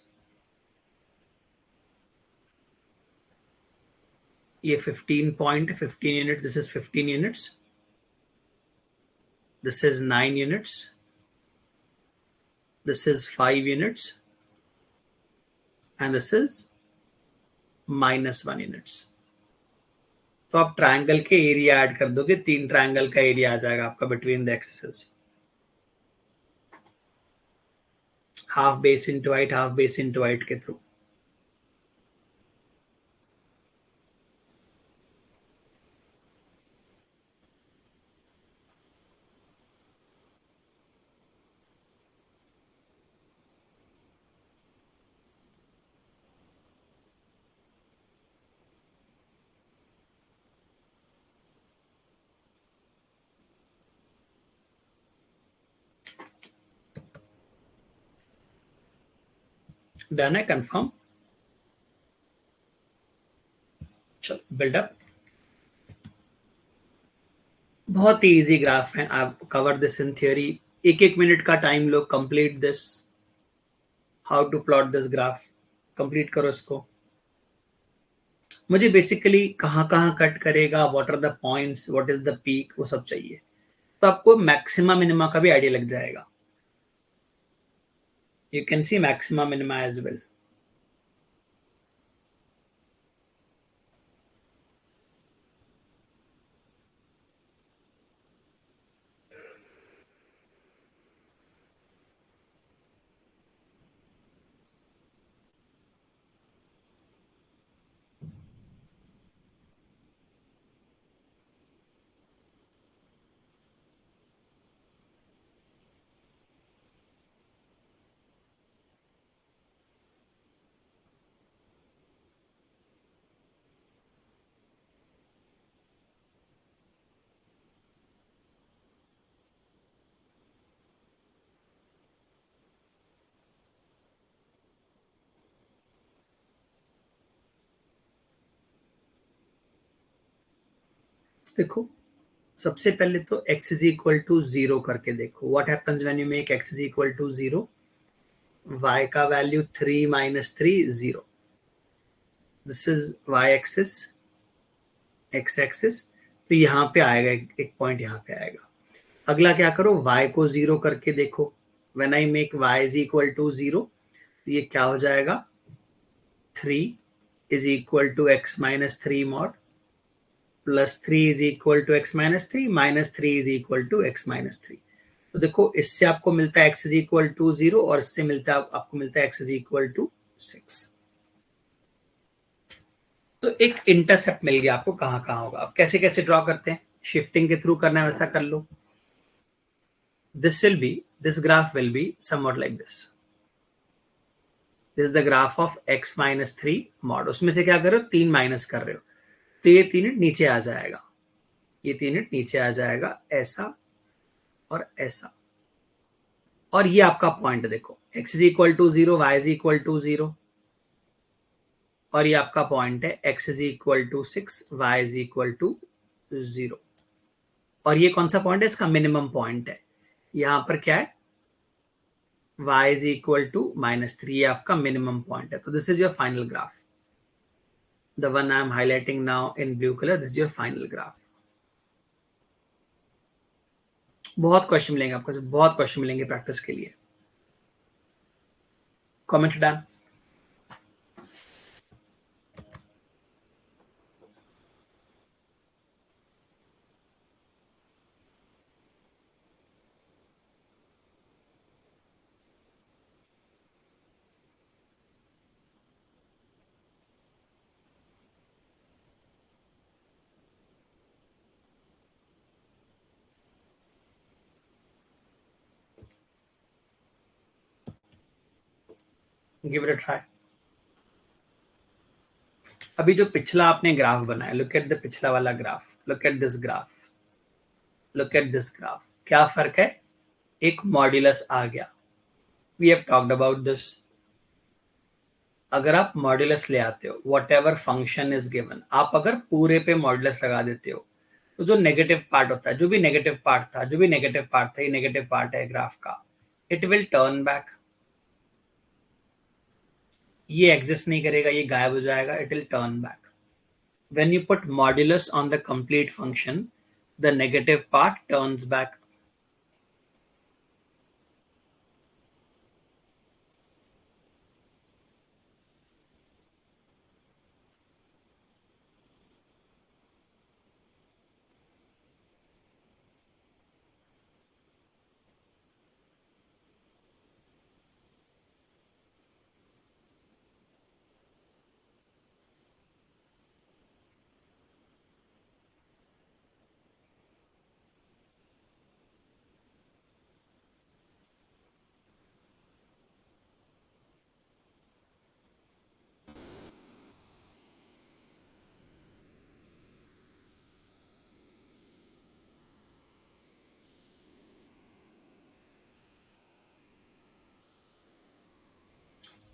ये 15 unit, this is 15 units, this is 9 units, this is 5 units, and this is -1 units. तो आप ट्रायंगल के एरिया ऐड कर दोगे, 3 ट्रायंगल का एरिया आ जाएगा आपका between the axis, half base into height, half base into height के थ्रू. डन है, कंफर्म. चलो बिल्डअप. बहुत ही इजी ग्राफ है, आप कवर दिस इन थियोरी. एक एक मिनट का टाइम लो, complete this, how to plot this graph, complete करो इसको. मुझे बेसिकली कहाँ कहाँ कट करेगा, what are the points, what is the peak, वो सब चाहिए. तो आपको मैक्सिमा मिनिमा का भी आइडिया लग जाएगा. You can see maxima minima as well. देखो सबसे पहले तो x इज इक्वल टू 0 करके देखो. What happens when you make x is equal to 0. y का value 3 - 3 0. This is y axis, x axis. तो यहाँ पे आएगा एक पॉइंट, यहाँ पे आएगा. अगला क्या करो, y को 0 करके देखो. When I make y is equal to 0, तो ये क्या हो जाएगा, 3 is equal to x - 3 mod plus 3 is equal to x - 3 minus 3 is equal to x - 3. तो देखो इससे आपको मिलता है x इज इक्वल टू 0 और इससे मिलता है आपको मिलता है x इज इक्वल टू 6. तो एक इंटरसेप्ट मिल गया आपको कहाँ कहाँ होगा. अब कैसे कैसे ड्रॉ करते हैं, शिफ्टिंग के थ्रू करना है वैसा कर लो. this graph will be somewhat like this. This is the graph of x - 3 mod. उसमें से क्या कर रहे हो, 3 माइनस कर रहे हो, तो ये 3 यूनिट नीचे आ जाएगा, ये 3 यूनिट नीचे आ जाएगा, ऐसा और ऐसा. और ये आपका पॉइंट देखो, x is equal to 0, y is equal to 0, और ये आपका पॉइंट है x is equal to 6, y is equal to 0. और ये कौन सा पॉइंट है, इसका मिनिमम पॉइंट है. यहां पर क्या है, y इज इक्वल टू -3, ये आपका मिनिमम पॉइंट है. तो this is your final graph, the one I am highlighting now in blue colour. This is your final graph. बहुत क्वेश्चन मिलेंगे आपको, बहुत क्वेश्चन मिलेंगे प्रैक्टिस के लिए. Comment done. Give it a try. अभी जो पिछला आपने ग्राफ बनाया, लुक एट द पिछला वाला graph, look at this graph, look at this graph. क्या फर्क है, एक मॉड्यूलस आ गया. We have talked about this. अगर आप मॉड्यूलस ले आते हो, whatever function is given, आप अगर पूरे पे मॉड्यूलस लगा देते हो, तो जो नेगेटिव पार्ट होता है, जो भी नेगेटिव पार्ट था, जो भी नेगेटिव पार्ट था, ये नेगेटिव पार्ट है ग्राफ का, इट विल टर्न बैक। ये एग्जिस्ट नहीं करेगा, ये गायब हो जाएगा, it will turn back. When you put modulus on the complete function, the negative part turns back.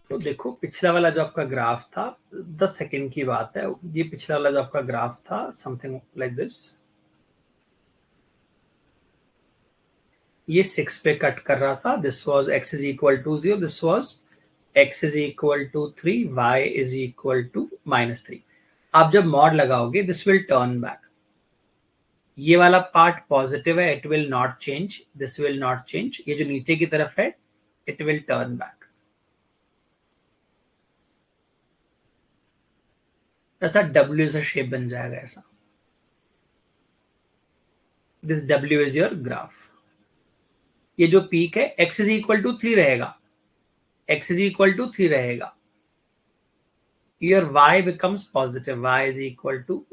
तो देखो, पिछला वाला जो आपका ग्राफ था, 10 सेकेंड की बात है, ये पिछला वाला जो आपका ग्राफ था, समथिंग लाइक दिस, ये 6 पे कट कर रहा था। This was x is equal to 0, this was x is equal to 3, y is equal to -3। आप जब मॉड लगाओगे, दिस विल टर्न बैक। ये वाला पार्ट पॉजिटिव है, it will not change, this will not change. ये जो नीचे की तरफ है, इट विल टर्न बैक। ऐसा W से शेप बन जाएगा ऐसा। This W is your graph. ये जो पीक है, x इज इक्वल टू 3 रहेगा, x इज इक्वल टू 3 रहेगा। Your y becomes positive, y is equal to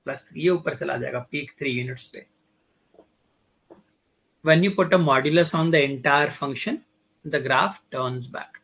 +3, ये ऊपर चला जाएगा पीक 3 यूनिट्स पे। When you put a modulus on the entire function, the graph turns back.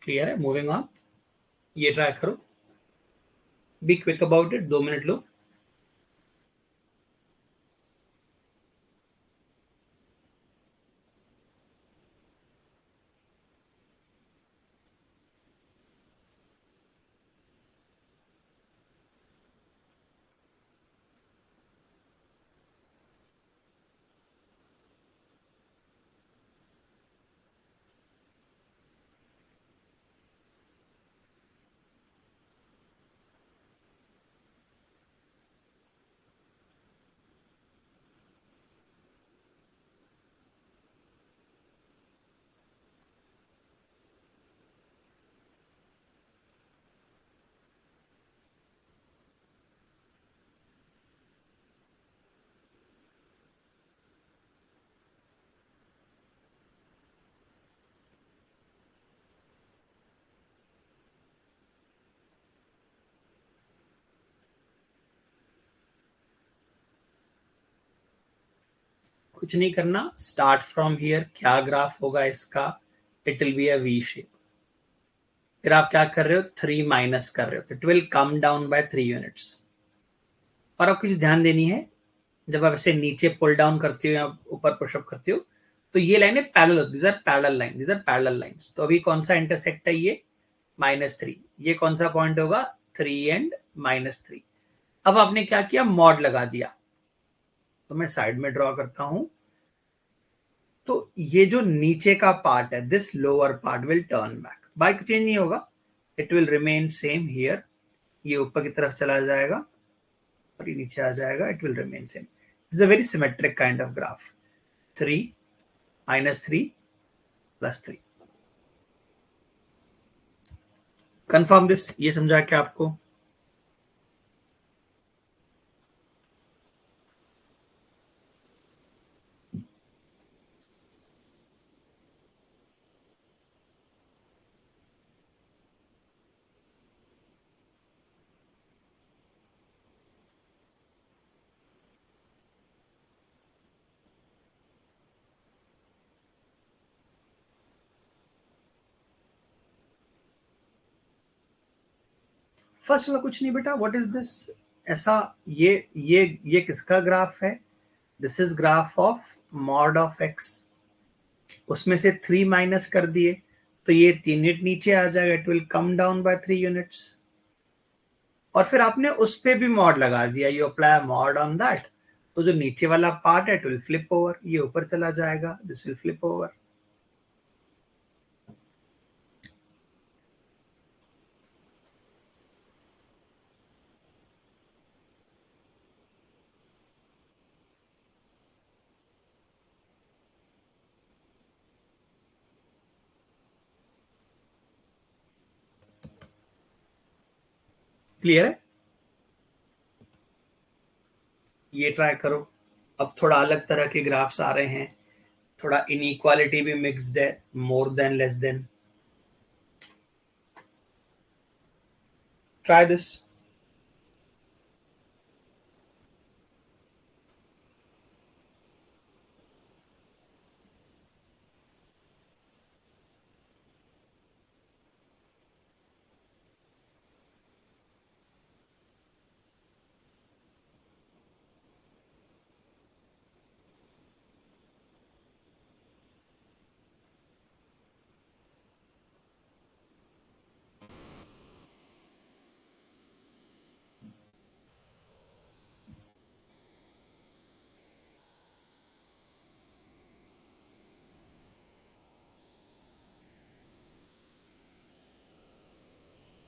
Clear है? Moving on. ये try करो, be quick about it, 2 minute लो। कुछ नहीं करना, स्टार्ट फ्रॉम हियर। क्या ग्राफ होगा इसका? It will be a V shape. फिर आप क्या कर रहे हो? 3 माइनस कर रहे हो, it will come down by 3 units. और आप कुछ ध्यान देनी है, जब आप ऐसे नीचे पुल डाउन करते हो या ऊपर पुशअप करते हो, तो ये लाइनें पैरेलल होती है, these are parallel line, these are parallel lines. तो अभी कौन सा इंटरसेक्ट है? ये -3। ये कौन सा पॉइंट होगा? 3 एंड -3। अब आपने क्या किया? मॉड लगा दिया। तो मैं साइड में ड्रॉ करता हूं। तो ये जो नीचे का पार्ट है, this lower part will turn back, bike change नहीं होगा, it will remain same here. ये ऊपर की तरफ चला जाएगा और ये नीचे आ जाएगा, it will remain same. It's a very symmetric kind of graph. 3 -3 +3। Confirm this, ये समझा क्या आपको? फर्स्ट वाला कुछ नहीं बेटा, व्हाट इज दिस? ऐसा ये किसका ग्राफ है? This is graph of mod of x. उसमें से 3 माइनस कर दिए तो ये 3 यूनिट नीचे आ जाएगा, it will come down by 3 units. और फिर आपने उस पे भी मॉड लगा दिया, you apply mod on that, तो जो नीचे वाला पार्ट है इट विल फ्लिप ओवर, ये ऊपर चला जाएगा, this will flip over. Clear है? ये ट्राई करो। अब थोड़ा अलग तरह के ग्राफ्स आ रहे हैं, थोड़ा इनइक्वालिटी भी मिक्स्ड है, more than less than. Try this.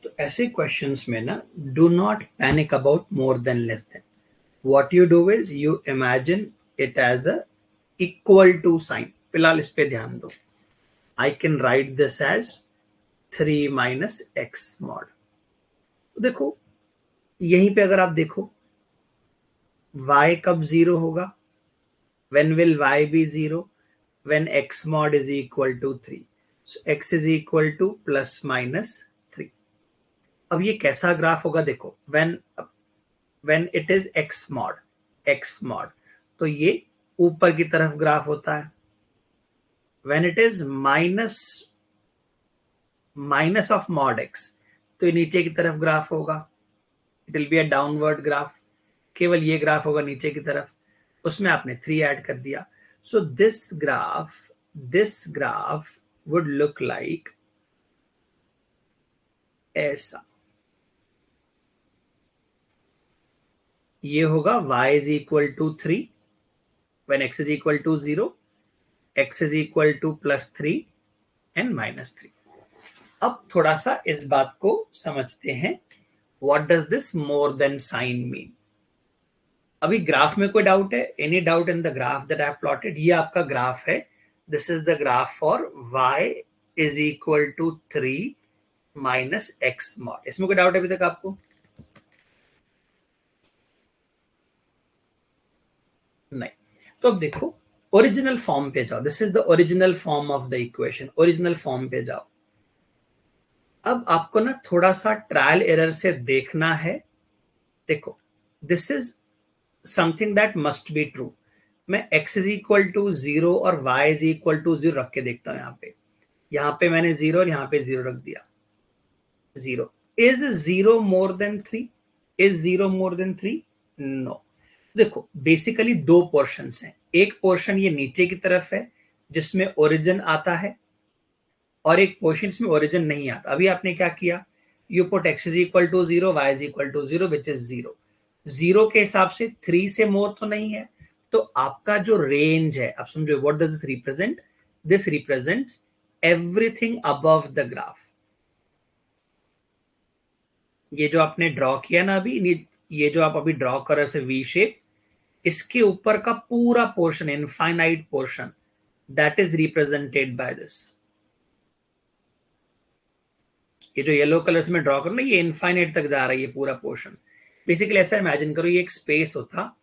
तो ऐसे क्वेश्चंस में ना, do not panic about more than less than. What you do is you imagine it as a equal to sign. फिलहाल इस पे ध्यान दो। I can write this as 3 minus x mod. देखो यहीं पे अगर आप देखो, y कब जीरो होगा? when will y be zero? when x mod is equal to 3, so x is equal to plus minus 3। अब ये कैसा ग्राफ होगा? देखो when it is x mod तो ये ऊपर की तरफ ग्राफ होता है। when it is minus of mod x तो ये नीचे की तरफ ग्राफ होगा, it will be a downward graph. केवल ये ग्राफ होगा नीचे की तरफ, उसमें आपने 3 ऐड कर दिया। So this graph would look like ऐसा। ये होगा y is equal to 3 when x is equal to 0, x is equal to plus 3 and minus 3। अब थोड़ा सा इस बात को समझते हैं, what does this more than sign mean? अभी ग्राफ में कोई डाउट है? Any doubt in the graph that I have plotted? ये आपका ग्राफ है, this is the graph for y is equal to 3 minus x mod. इसमें कोई doubt है अभी तक आपको? नहीं। तो अब देखो ओरिजिनल फॉर्म पे जाओ, this is the original form of the equation, original form पे जाओ। अब आपको ना थोड़ा सा ट्रायल एरर से देखना है। देखो this is something that must be true. मैं x इज इक्वल टू 0 और y इज इक्वल टू 0 रख के देखता हूं। यहाँ पे मैंने 0 और यहाँ पे 0 रख दिया। 0 is 0 more than 3? Is 0 more than 3? No. देखो बेसिकली दो पोर्शंस हैं, एक पोर्शन ये नीचे की तरफ है जिसमें ओरिजिन आता है, और एक पोर्शन इसमें ओरिजिन नहीं आता। अभी आपने क्या किया? You put x is equal to 0, y is equal to 0 which is 0। 0 के हिसाब से 3 से मोर तो नहीं है, तो आपका जो रेंज है, आप समझो what does this represent? This represents everything above the graph. ये जो आपने ड्रॉ किया ना अभी, ये जो आप अभी ड्रॉ कर रहे से वी शेप, इसके ऊपर का पूरा portion, infinite portion, that is represented by this. ये जो येलो कलर्स में ड्रॉ करो ना, ये इनफाइनाइट तक जा रही है पूरा पोर्शन। बेसिकली ऐसा इमेजिन करो, ये एक स्पेस होता,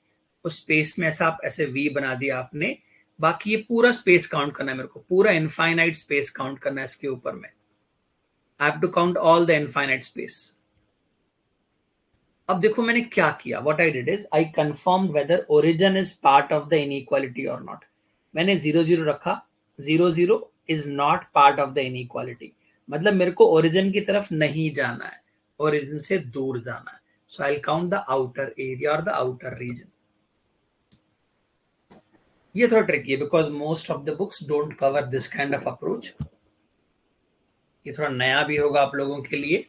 उस स्पेस में ऐसा आप ऐसे वी बना दिया आपने, बाकी ये पूरा स्पेस काउंट करना है मेरे को, पूरा इनफाइनाइट स्पेस काउंट करना है इसके ऊपर में। I have to count all the infinite space. अब देखो मैंने क्या किया, what I did is I confirmed whether origin is part of the inequality और नॉट। मैंने 0 0 रखा, 0 0 is not part of the inequality, मतलब मेरे को ओरिजिन की तरफ नहीं जाना है, ओरिजिन से दूर जाना है। So I will count the outer area और द आउटर रीजन। ये थोड़ा ट्रिकी है because most of the books don't cover this kind of approach. ये थोड़ा नया भी होगा आप लोगों के लिए।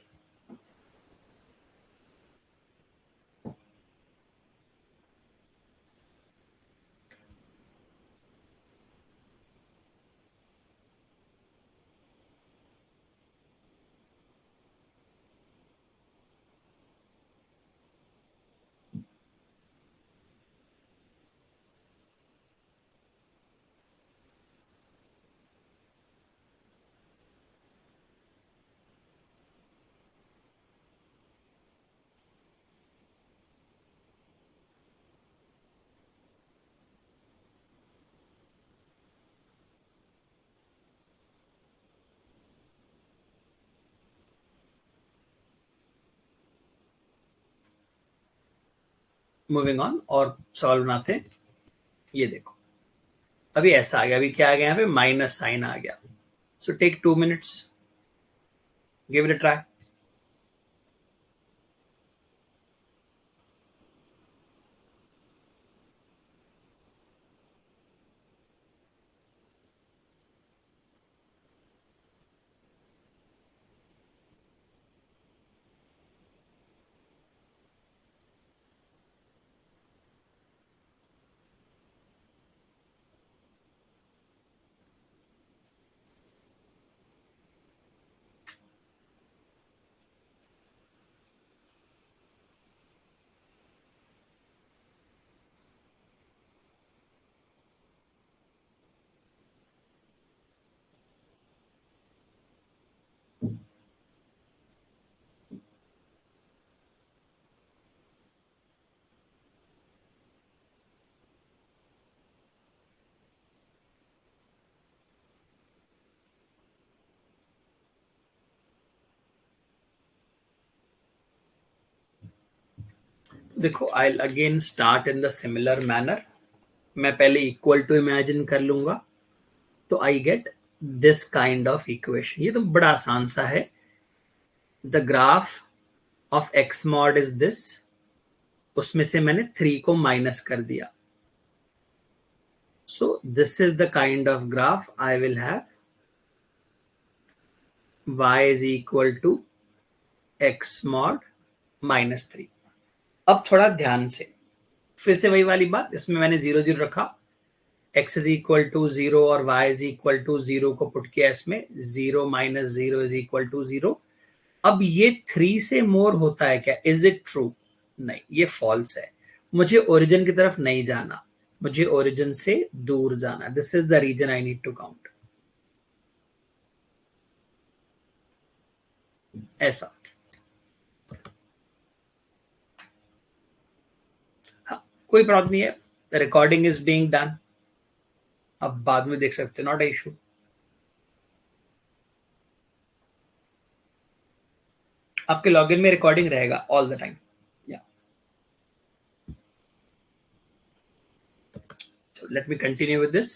मूविंग ऑन और सॉल्व बनाते हैं। ये देखो अभी ऐसा आ गया, अभी क्या आ गया, यहाँ पे माइनस साइन आ गया। So take 2 minutes, give it a try. देखो I again start in the similar manner. मैं पहले इक्वल टू इमेजिन कर लूंगा, तो I get this kind of equation. ये तो बड़ा आसान सा है। The graph of x mod is this, उसमें से मैंने 3 को माइनस कर दिया। So this is the kind of graph I will have. y is equal to x mod -3। अब थोड़ा ध्यान से, फिर से वही वाली बात, इसमें मैंने 0 0 रखा, x इज इक्वल टू 0 और y इज इक्वल टू 0 को पुट किया इसमें, 0 - 0 इज इक्वल टू 0। अब ये 3 से मोर होता है क्या, इज इट ट्रू? नहीं, ये फॉल्स है। मुझे ओरिजिन की तरफ नहीं जाना, मुझे ओरिजिन से दूर जाना। This is the reason I need to count. ऐसा। हाँ, कोई प्रॉब्लम नहीं है, रिकॉर्डिंग इज बीइंग डन, अब बाद में देख सकते, नॉट इशू। आपके लॉगिन में रिकॉर्डिंग रहेगा ऑल द टाइम। या so let me continue with this.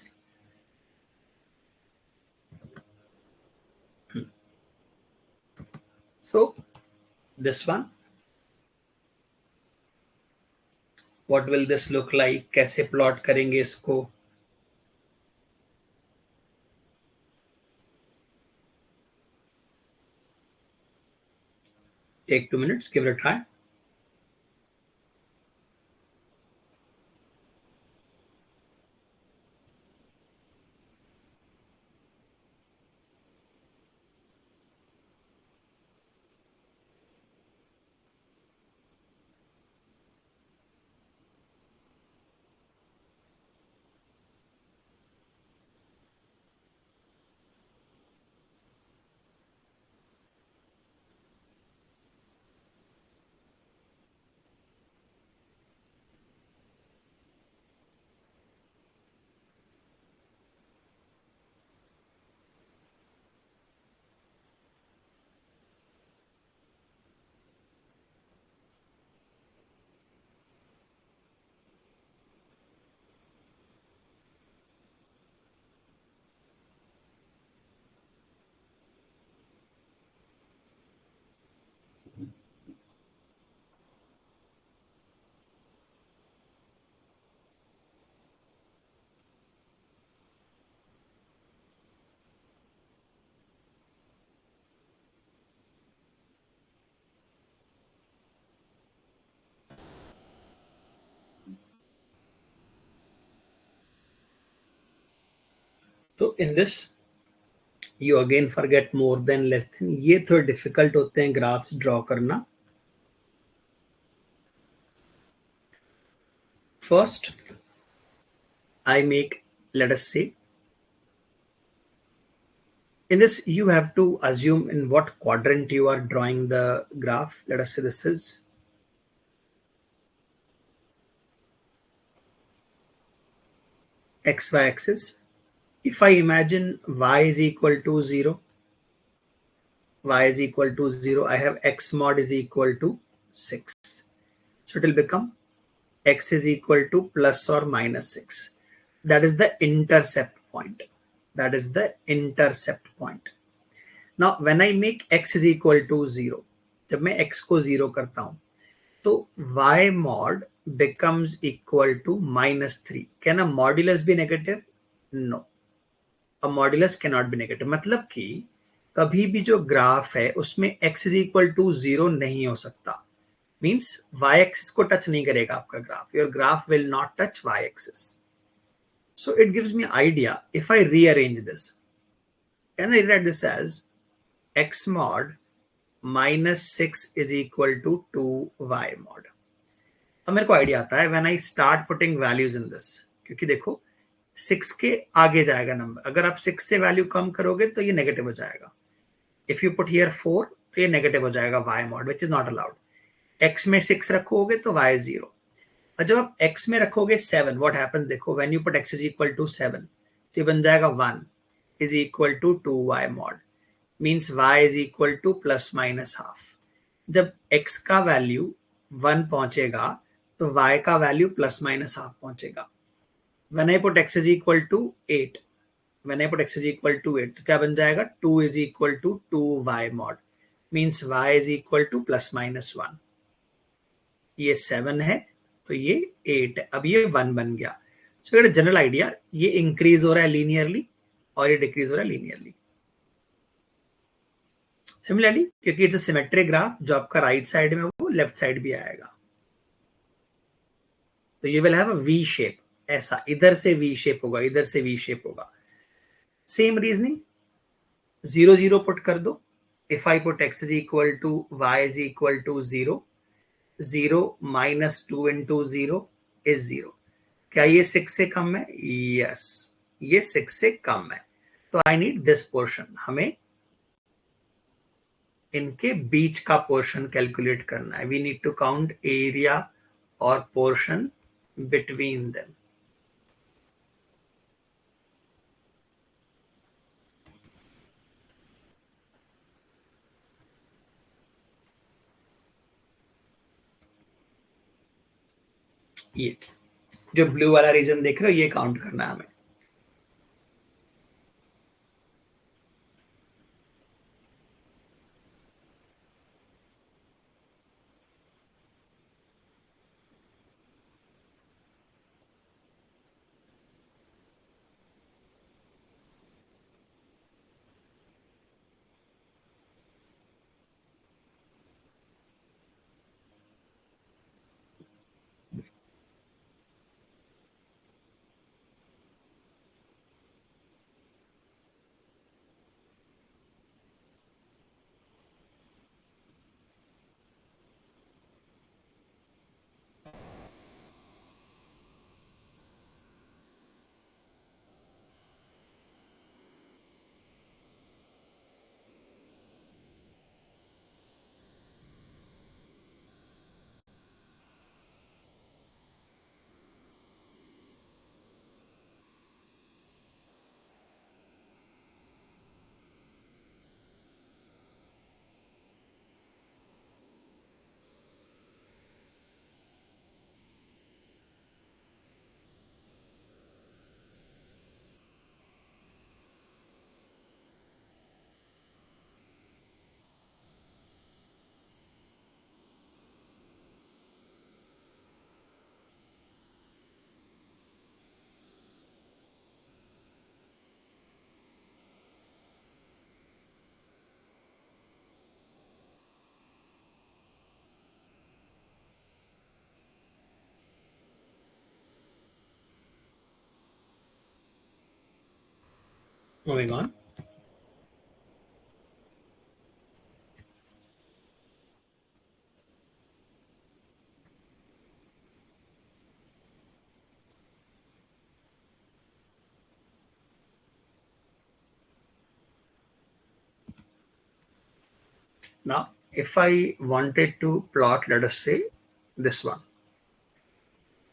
So this one, what will this look like, कैसे प्लॉट करेंगे इसको? Take 2 minutes, give it a try. तो in this you again forget more than less then, ये थोड़े difficult होते हैं graphs draw करना. First I make, let us say, in this you have to assume in what quadrant you are drawing the graph. Let us say this is xy axis. If I imagine y is equal to 0, y is equal to 0, I have x mod is equal to 6. So it will become x is equal to plus or minus 6. That is the intercept point. That is the intercept point. Now when I make x is equal to 0, जब मैं x को 0 करता हूं तो y mod becomes equal to -3. Can a modulus be negative? No. A modulus cannot be negative. मतलब कि कभी भी जो ग्राफ है उसमें x is equal to 0 नहीं हो सकता. Means y axis को टच नहीं करेगा आपका graph. Your graph will not touch y axis. So it gives me idea. If I rearrange this, can I write this as x mod -6 is equal to 2y mod? अब मेरे को idea आता है when I start putting values in this, क्योंकि देखो 6 के आगे जाएगा नंबर. अगर आप 6 से वैल्यू कम करोगे तो ये नेगेटिव हो जाएगा. इफ यू पुट हियर 4 तो ये नेगेटिव हो जाएगा y mod, which is not allowed. x में 6 रखोगे तो y 0. और जब आप x में रखोगे 7, व्हाट हैपेंस देखो, when you put x is equal to 7 तो ये बन जाएगा 1 is equal to 2y mod. Means y is equal to plus minus half. जब x का वैल्यू 1 पहुंचेगा तो y का वैल्यू प्लस माइनस हाफ पहुंचेगा. when I put x is equal to 8, when I put x is equal to 8 तो क्या बन जाएगा, 2 is equal to 2y mod. Means y is equal to plus minus 1. ये 7 है तो ये 8 है. अब ये 1 बन गया. सो ये जनरल आइडिया, ये इंक्रीज हो रहा है लीनियरली और ये डिक्रीज हो रहा है लीनियरली. सिमिलरली क्योंकि इट्स अ सिमेट्रिक ग्राफ, जो आपका राइट साइड में वो लेफ्ट साइड भी आएगा. तो ये will have a V shape. ऐसा इधर से वी शेप होगा, इधर से वी शेप होगा. सेम रीजनिंग, 0 0 पुट कर दो. If I put x is equal to y is equal to 0, 0 minus 2 into 0 is 0. क्या ये 6 से कम है? यस, ये 6 से कम है. तो आई नीड दिस पोर्शन. हमें इनके बीच का पोर्शन कैलकुलेट करना है. We need to count area और पोर्शन बिटवीन देम. ये जो ब्लू वाला रीजन देख रहे हो ये काउंट करना है हमें. Moving on. Now, if I wanted to plot, let us say this one.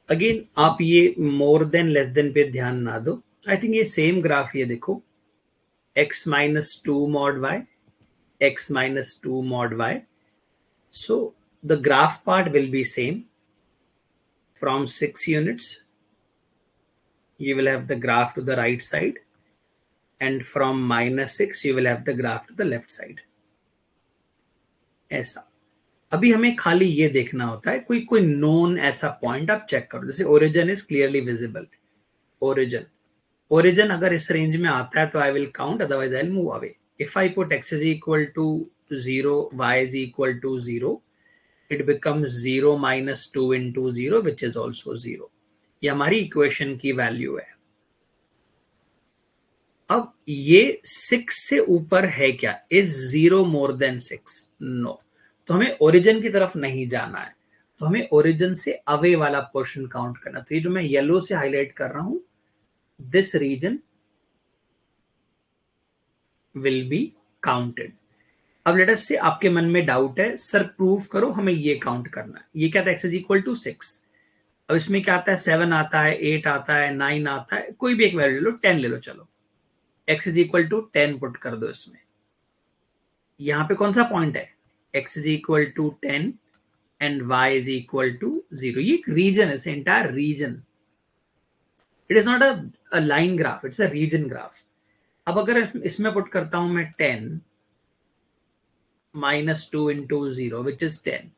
Again, आप ये more than less than पे ध्यान ना दो. I think ये same graph ये देखो. X minus 2 mod y, x minus 2 mod y. So the graph part will be same. From 6 units, you will have the graph to the right side, and from -6 you will have the graph to the left side. ऐसा. अभी हमें खाली ये देखना होता है कोई कोई नोन ऐसा पॉइंट आप चेक करो, जैसे origin is clearly visible. Origin origin अगर इस रेंज में आता है तो I will count, otherwise I will move away. If I put x is equal to 0, y is equal to 0, it becomes 0 minus 2 into 0 which is also 0. ये हमारी equation की value है. अब ये 6 से ऊपर है क्या? Is 0 more then 6? नो. तो हमें ओरिजिन की तरफ नहीं जाना है, तो हमें ओरिजिन से अवे वाला पोर्शन काउंट करना. तो ये जो मैं येलो से हाईलाइट कर रहा हूं, this region will be counted. अब लेट अस से आपके मन में डाउट है, सर प्रूव करो हमें ये काउंट करना है. ये क्या था? x is equal to 6. अब इसमें क्या आता है? 7 आता है, 8 आता है, 9 आता है, कोई भी एक वैल्यू ले लो, 10 ले लो. चलो, x is equal to 10 put कर दो इसमें. यहां पे कौन सा पॉइंट है? x is equal to 10 and y is equal to 0. ये एक रीजन है, entire region. It is not a line graph, it's a region graph. अब अगर इसमें पुट करता हूं मैं 10 minus 2 into 0 which is 10.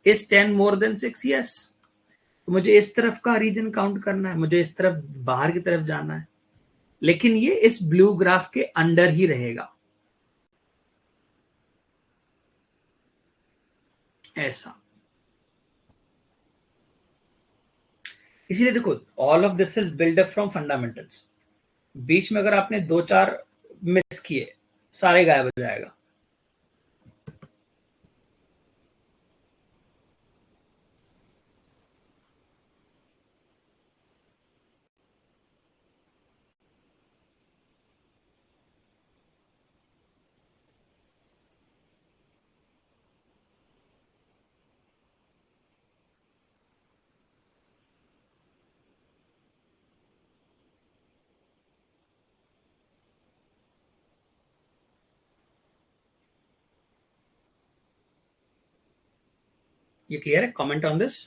Is 10 more than 6? Yes. तो मुझे इस तरफ का रीजन काउंट करना है, मुझे इस तरफ बाहर की तरफ जाना है, लेकिन ये इस ब्लू ग्राफ के अंडर ही रहेगा. ऐसा. इसीलिए देखो, all of this is build up from fundamentals. बीच में अगर आपने 2-4 मिस किए, सारे गायब हो जाएगा. ये क्लियर है? Comment on this.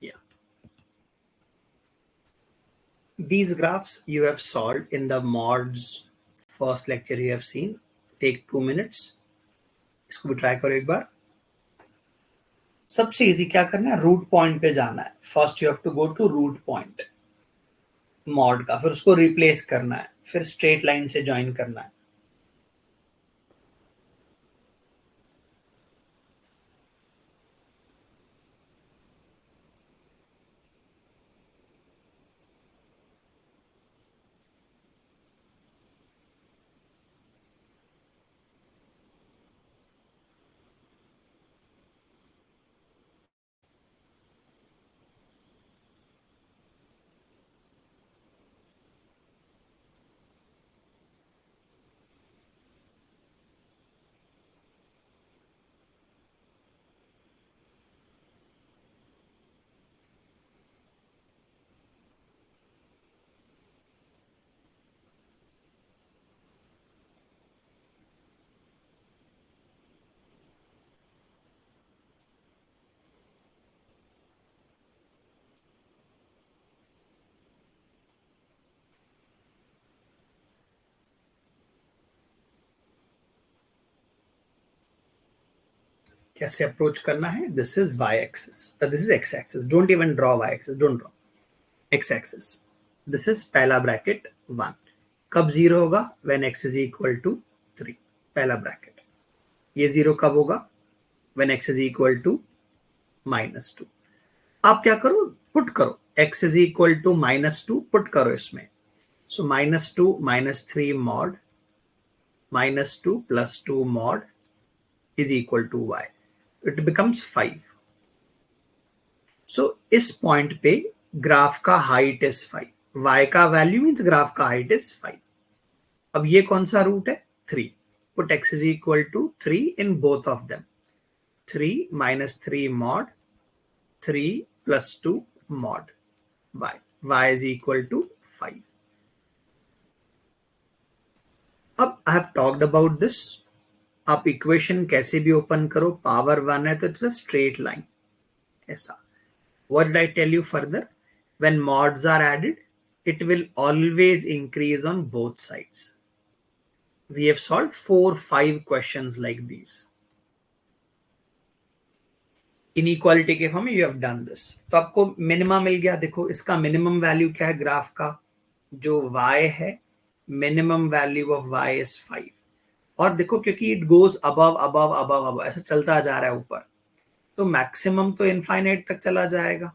Yeah. These graphs you have solved in the mods first lecture you have seen. Take 2 minutes. इसको भी ट्राई करो एक बार. सबसे इजी क्या करना है? रूट पॉइंट पे जाना है. First you have to go to root point mod का, फिर उसको रिप्लेस करना है, फिर स्ट्रेट लाइन से ज्वाइन करना है. कैसे अप्रोच करना है? This is y axis, this is x axis, don't even draw y axis, don't draw x axis. This is पहला ब्रैकेट 1। कब 0 होगा? When x is equal to 3, पहला ब्रैकेट। ये 0 कब होगा? When x is equal to -2। आप क्या करो, पुट करो, x is equal to -2 put करो इसमें। So -2 -3 mod -2 + 2 mod is equal to y. It becomes 5. So इस पॉइंट पे ग्राफ का हाइट इज 5, y का वैल्यू मीन्स ग्राफ का हाइट इज 5। अब ये कौन सा रूट है? 3। Put x is equal to 3 in both of them. 3 - 3 mod 3 + 2 mod y. y is equal to 5. अब I have talked about this. आप इक्वेशन कैसे भी ओपन करो, पावर 1 है तो इट्स अ स्ट्रेट लाइन ऐसा। What did I tell you further? When mods are added, it will always increase on both sides. We have solved 4-5 questions like these. Inequality के form में you have done this. तो आपको minimum मिल गया। देखो इसका minimum value क्या है graph का? जो y है, minimum value of y is 5। और देखो क्योंकि it goes above above above above ऐसा चलता जा रहा है ऊपर, तो मैक्सिमम तो इनफाइनाइट तक चला जाएगा।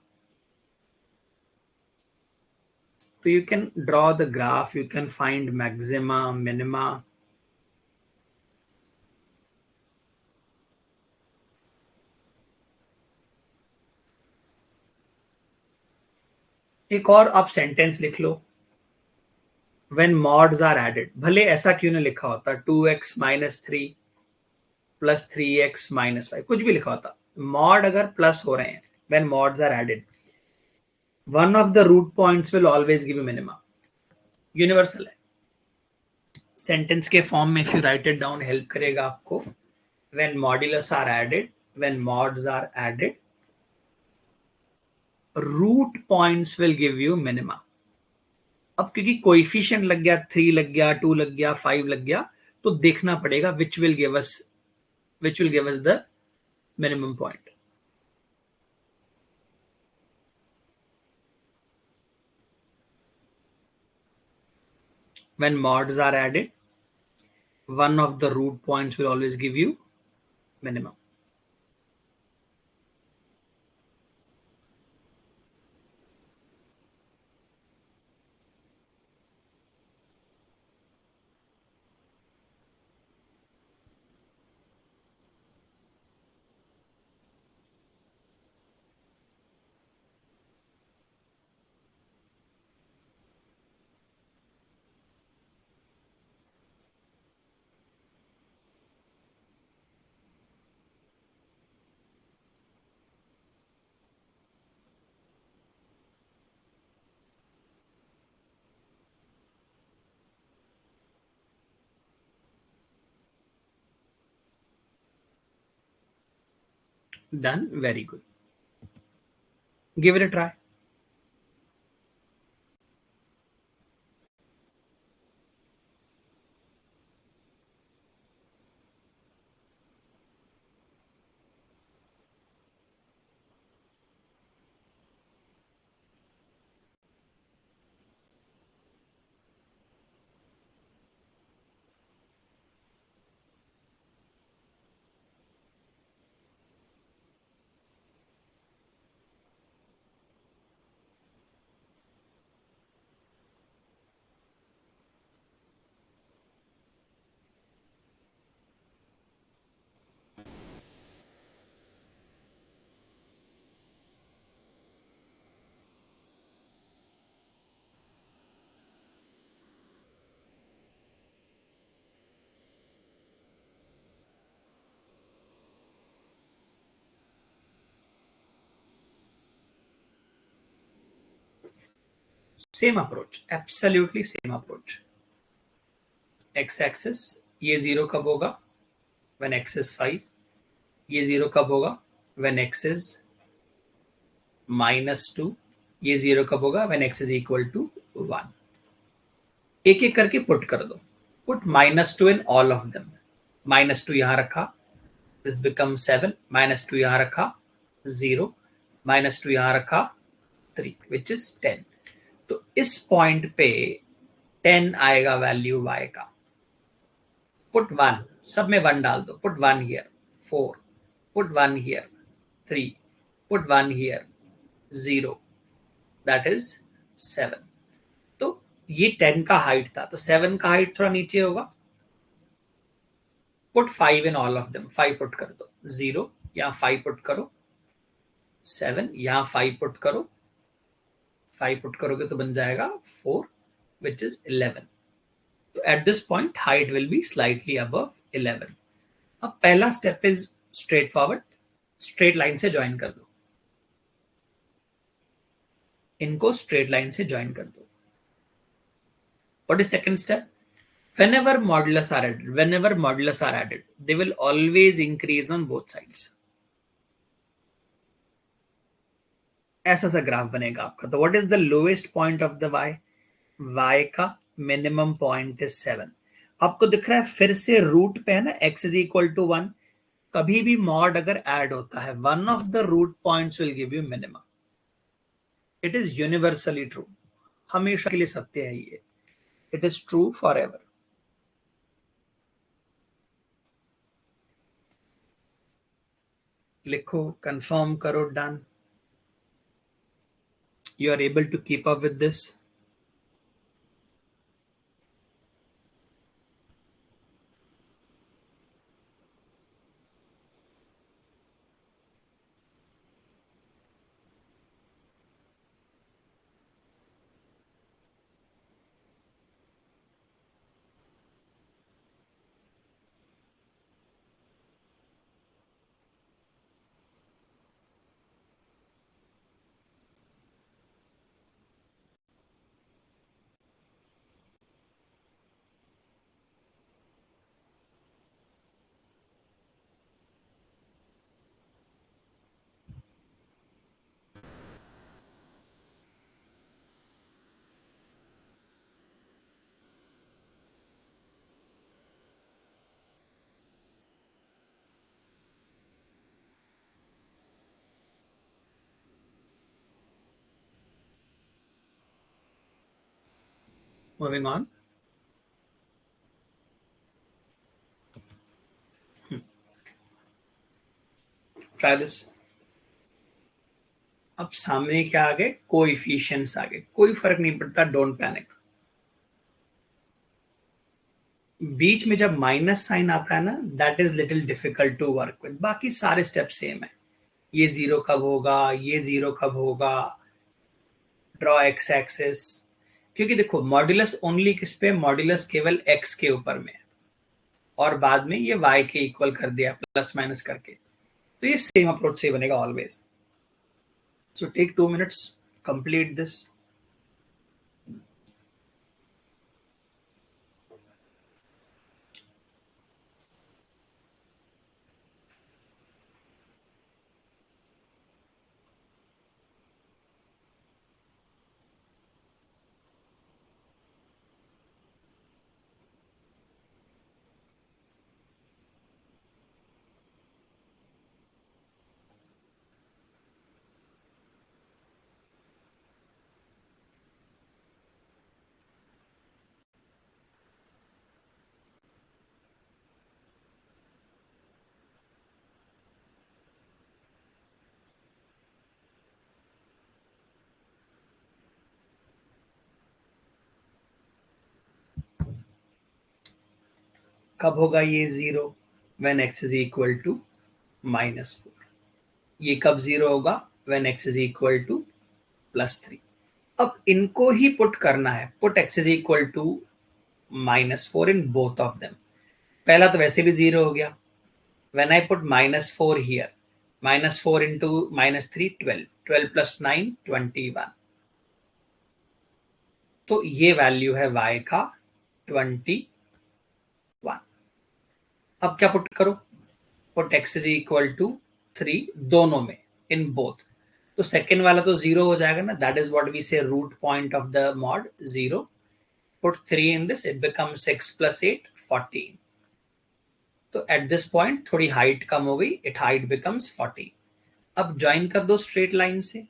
So you can draw the graph, you can find maxima, minima. एक और आप सेंटेंस लिख लो, when mods are added। भले ऐसा क्यों नहीं लिखा होता, 2x - 3 + 3x - 5, कुछ भी लिखा होता। मॉड अगर प्लस हो रहे हैं, when mods are added, one of the root points will always give you minima। Universal है। सेंटेंस के फॉर्म में if you right it down help करेगा आपको। when modulus are added, when mods are added, root points will give you minima। अब क्योंकि coefficient लग गया, 3 लग गया, 2 लग गया, 5 लग गया, तो देखना पड़ेगा which will give us the minimum point। When mods are added, one of the root points will always give you minimum। Done, very good, give it a try। Same approach, absolutely same approach. X axis, ये 0 कब होगा? When x is 5। ये 0 कब होगा? When x is -2। ये 0 कब होगा? When x is equal to 1। एक एक करके पुट कर दो। Put -2 in all of them. -2 यहां रखा, दिस बिकम 7, -2 यहाँ रखा 0, -2 यहाँ रखा 3 विच इज 10। तो इस पॉइंट पे 10 आएगा वैल्यू y का। पुट 1, सब में 1 डाल दो, put 1 here 4, put 1 here 3, put 1 here 0, that is 7। तो ये 10 का हाइट था, तो 7 का हाइट थोड़ा नीचे होगा। Put 5 in all of them, 5 put कर दो 0, यहाँ 5 पुट करो 7, यहाँ 5 पुट करो, 5 पुट करोगे तो बन जाएगा 4 विच इज 11। तो at this point height will be slightly above 11। अब पहला step is straight forward, straight line से ज्वाइन कर दो, इनको स्ट्रेट लाइन से ज्वाइन कर दो। What is second step? whenever modulus are added, they will always increase on both sides. ऐसा सा ग्राफ बनेगा आपका। तो what is the lowest point of the y का मिनिमम पॉइंट इज 7। आपको दिख रहा है फिर से रूट पे है ना, x इज इक्वल टू 1। कभी भी मॉड अगर ऐड होता है, one of the root points will give you minimum. It is universally true, हमेशा के लिए सत्य है ये, it is true forever. लिखो, कंफर्म करो, done. You are able to keep up with this? Moving on. Try this. अब सामने क्या आ गए? कोएफिशिएंट्स आ गए, कोई फर्क नहीं पड़ता, डोंट पैनिक। बीच में जब माइनस साइन आता है ना, that is little difficult to work with. बाकी सारे स्टेप सेम है। ये 0 कब होगा, ये 0 कब होगा, ड्रॉ एक्स एक्सिस। क्योंकि देखो मॉड्यूलस ओनली किस पे, मॉड्यूलस केवल x के ऊपर में है, और बाद में ये y के इक्वल कर दिया प्लस माइनस करके। तो ये सेम अप्रोच से बनेगा always. So take 2 minutes, complete this. कब होगा ये 0? When x is equal to -4। ये कब 0 होगा? When x is equal to +3। अब इनको ही पुट करना है, put x is equal to -4 in both of them. पहला तो वैसे भी 0 हो गया। When I put -4 here, -4 into -3 12, 12 + 9 21। तो ये वैल्यू है y का 21। अब क्या पुट करो? Put x is equal to 3 दोनों में, इन बोथ। तो सेकेंड वाला तो 0 हो जाएगा ना, that is what we say root point of the mod 0। Put 3 in this, it becomes 6 + 8 14। तो एट दिस पॉइंट थोड़ी हाइट कम हो गई, इट हाइट बिकम्स 40। अब ज्वाइन कर दो स्ट्रेट लाइन से,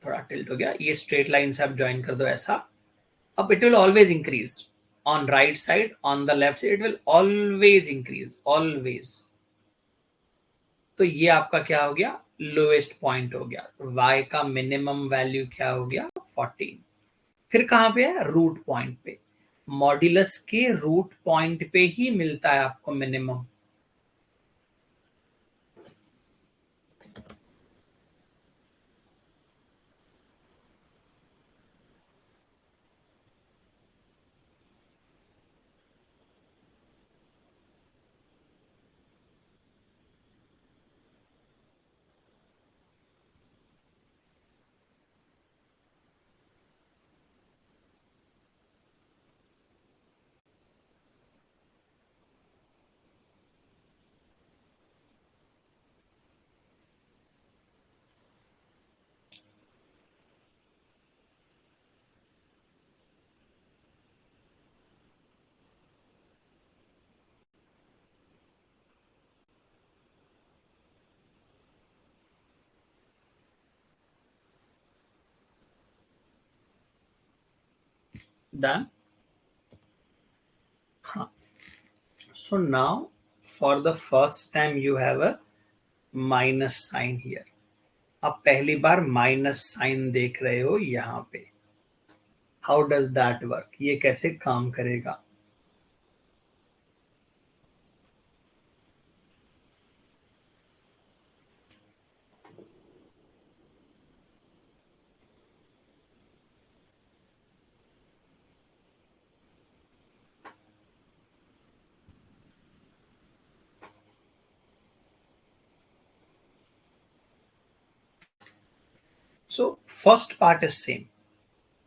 थोड़ा टिल्ट हो गया, ये स्ट्रेट लाइन से आप ज्वाइन कर दो ऐसा। अब it will always increase on right side, on the left side it will always increase, always. तो ये आपका क्या हो गया, लोएस्ट पॉइंट हो गया। तो y का मिनिमम वैल्यू क्या हो गया, 14। फिर कहां पे है, रूट पॉइंट पे। मॉड्यूलस के रूट पॉइंट पे ही मिलता है आपको मिनिमम। डन। हाँ, so now for the first time you have a minus sign here। अब पहली बार माइनस साइन देख रहे हो यहां पे। हाउ डज दैट वर्क, ये कैसे काम करेगा। So first part is same,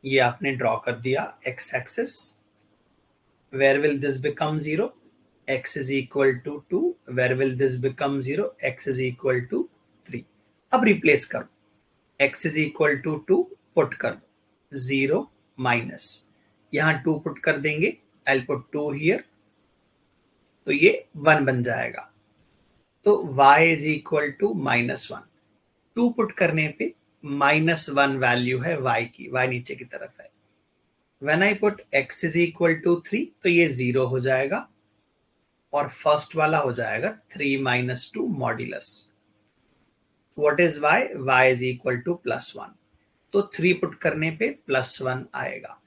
ये आपने ड्रॉ कर दिया x axis. Where will this become zero, x is equal to 2। Where will this become zero, x is equal to 3। अब रिप्लेस करो, x is equal to 2 put कर दो, 0 minus, यहां 2 put कर देंगे, आई पुट 2 हियर, तो ये 1 बन जाएगा। तो y is equal to -1। 2 put करने पे -1 वैल्यू है y की, y नीचे की तरफ है। When I put x is equal to 3 तो ये 0 हो जाएगा और फर्स्ट वाला हो जाएगा 3 minus 2 modulus. What is y, y is equal to +1। तो 3 पुट करने पे +1 आएगा।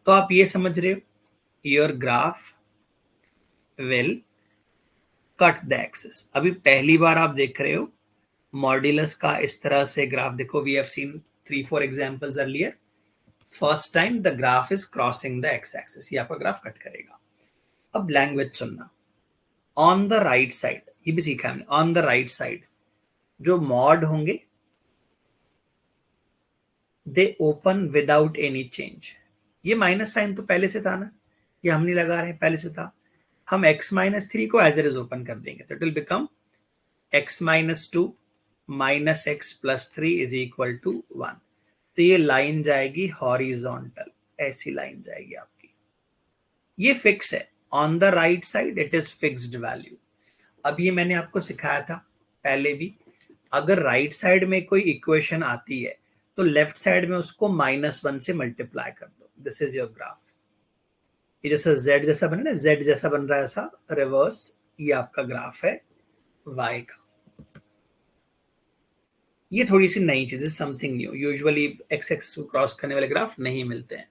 तो आप ये समझ रहे हो, your graph will cut the axis. अभी पहली बार आप देख रहे हो मॉड्यूलस का इस तरह से ग्राफ। देखो, we have seen 3-4 examples earlier. First time the graph is crossing the x axis, ये आपका ग्राफ कट करेगा। अब लैंग्वेज सुनना, ऑन द राइट साइड, ये भी सीखा हमने, ऑन द राइट साइड जो मॉड होंगे दे ओपन विदाउट एनी चेंज। ये माइनस साइन तो पहले से था ना, ये हम नहीं लगा रहे, पहले से था। हम x-3 को एज इट इज ओपन कर देंगे, तो it will become x-2 minus x plus 3 is equal to 1। तो ये लाइन जाएगी हॉरिजॉन्टल, ऐसी लाइन जाएगी आपकी। ये फिक्स है, on the right side it is fixed value. अब ये मैंने आपको सिखाया था पहले भी, अगर राइट साइड में कोई इक्वेशन आती है तो लेफ्ट साइड में उसको -1 से मल्टीप्लाई कर दो। This is your graph. ये जैसा z जैसा बना ना, z जैसा बन रहा है ऐसा रिवर्स, ये आपका ग्राफ है y का। ये थोड़ी सी नई चीज है, something new. Usually x axis को क्रॉस करने वाले ग्राफ नहीं मिलते हैं।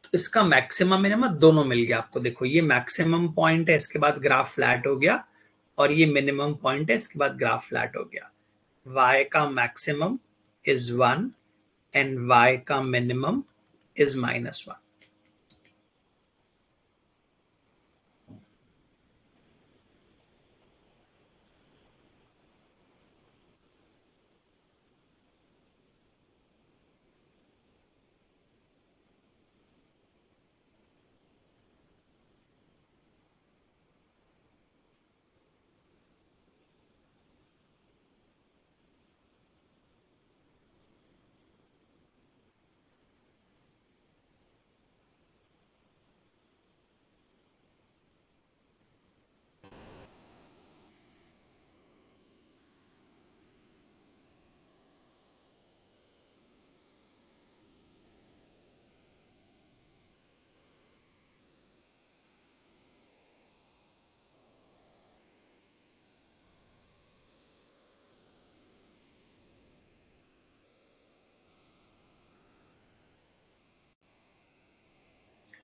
तो इसका मैक्सिमम मिनिमम दोनों मिल गया आपको। देखो, ये मैक्सिमम पॉइंट है, इसके बाद ग्राफ फ्लैट हो गया, और ये मिनिमम पॉइंट है, इसके बाद ग्राफ फ्लैट हो गया। y का मैक्सिमम इज 1 एंड y का मिनिमम इज -1।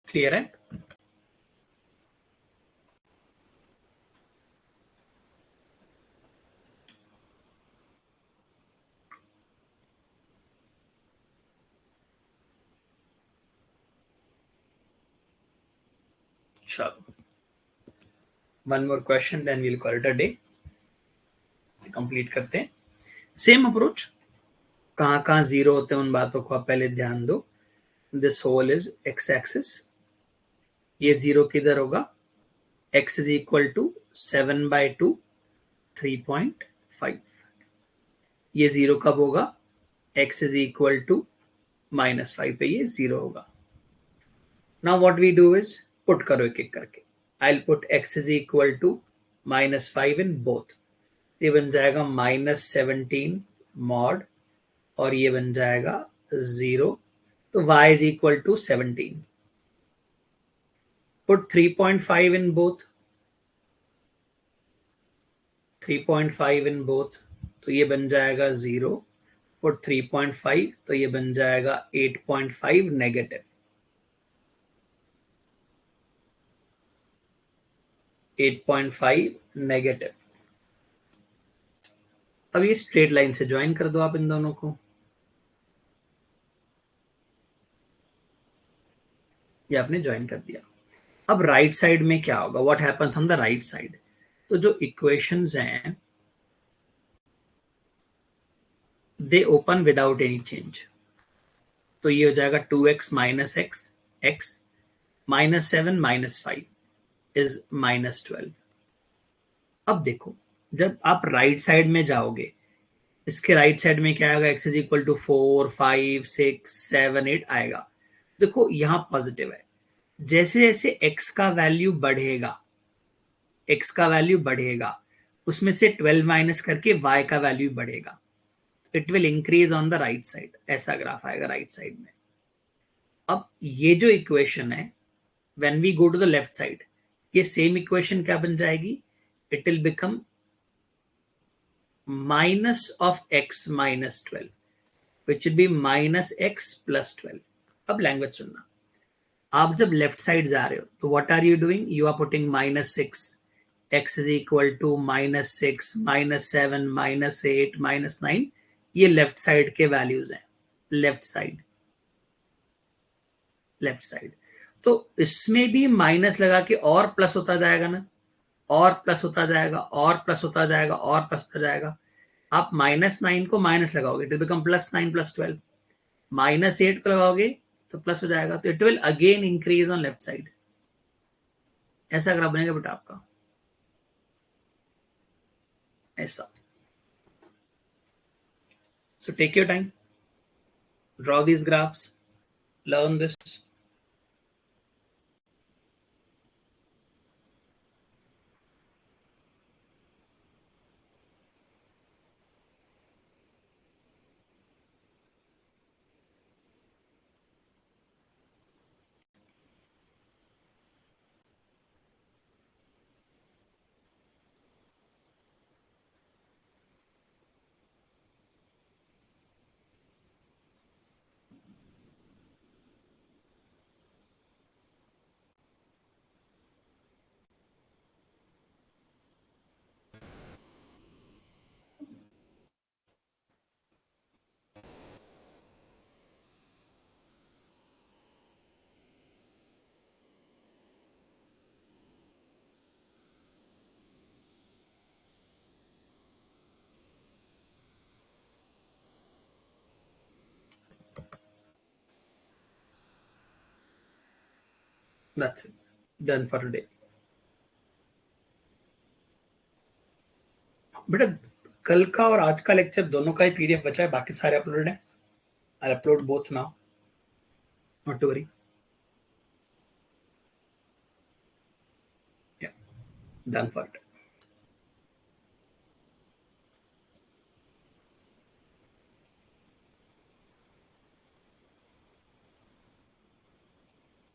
क्लियर है? चलो, one more question then we'll call it a day. इसे कंप्लीट करते हैं। सेम अप्रोच, कहाँ कहाँ जीरो होते हैं उन बातों को आप पहले ध्यान दो। This whole is x axis, ये जीरो किधर होगा? x is equal to 7/2 3.5। ये जीरो कब होगा? x इज इक्वल टू -5 पे ये जीरो होगा। Now what we do is put करो एक एक करके। I will put x is equal to -5 in both. ये बन जाएगा -17 मॉड, और ये बन जाएगा 0। तो y is equal to 17। Put 3.5 in both, 3.5 in both, तो ये बन जाएगा 0। पुट 3.5, तो ये बन जाएगा 8.5 नेगेटिव, 8.5 नेगेटिव। अब ये स्ट्रेट लाइन से ज्वाइन कर दो आप इन दोनों को। ये आपने ज्वाइन कर दिया। अब राइट साइड में क्या होगा? What happens on the right side? तो जो इक्वेशंस हैं दे ओपन विदाउट एनी चेंज। तो ये हो जाएगा 2x minus x, x -7 -5 is -12। अब देखो, जब आप राइट साइड में जाओगे, इसके राइट साइड में क्या आएगा? x इज इक्वल टू 4 5 6 7 8 आएगा। देखो यहां पॉजिटिव है। जैसे जैसे x का वैल्यू बढ़ेगा, x का वैल्यू बढ़ेगा, उसमें से 12 माइनस करके y का वैल्यू बढ़ेगा। It will increase on the right side. ऐसा ग्राफ आएगा राइट साइड में। अब ये जो इक्वेशन है, when we go to the left side, ये सेम इक्वेशन क्या बन जाएगी? It will become minus of x minus 12, which will be minus x plus 12। अब लैंग्वेज सुनना, आप जब लेफ्ट साइड जा रहे हो तो what are you doing? You are putting -6, x is equal to -6 -7 -8 -9। ये लेफ्ट साइड के वैल्यूज हैं। Left side, left side. तो इसमें भी माइनस लगा के और प्लस होता जाएगा ना, और प्लस होता जाएगा, और प्लस होता जाएगा, और प्लस होता जाएगा। आप -9 को माइनस लगाओगे, इट विल बिकम +9 +12। -8 को लगाओगे तो प्लस हो जाएगा। तो it will again increase on left side. ऐसा ग्राफ बनेगा बेटा आपका, ऐसा। So take your time, draw these graphs, learn this। That's it, done for today। बेटा कल का और आज का लेक्चर दोनों का ही पीडीएफ बचा है, बाकी सारे अपलोडेड है। I upload both now, not to worry. Yeah, done for it.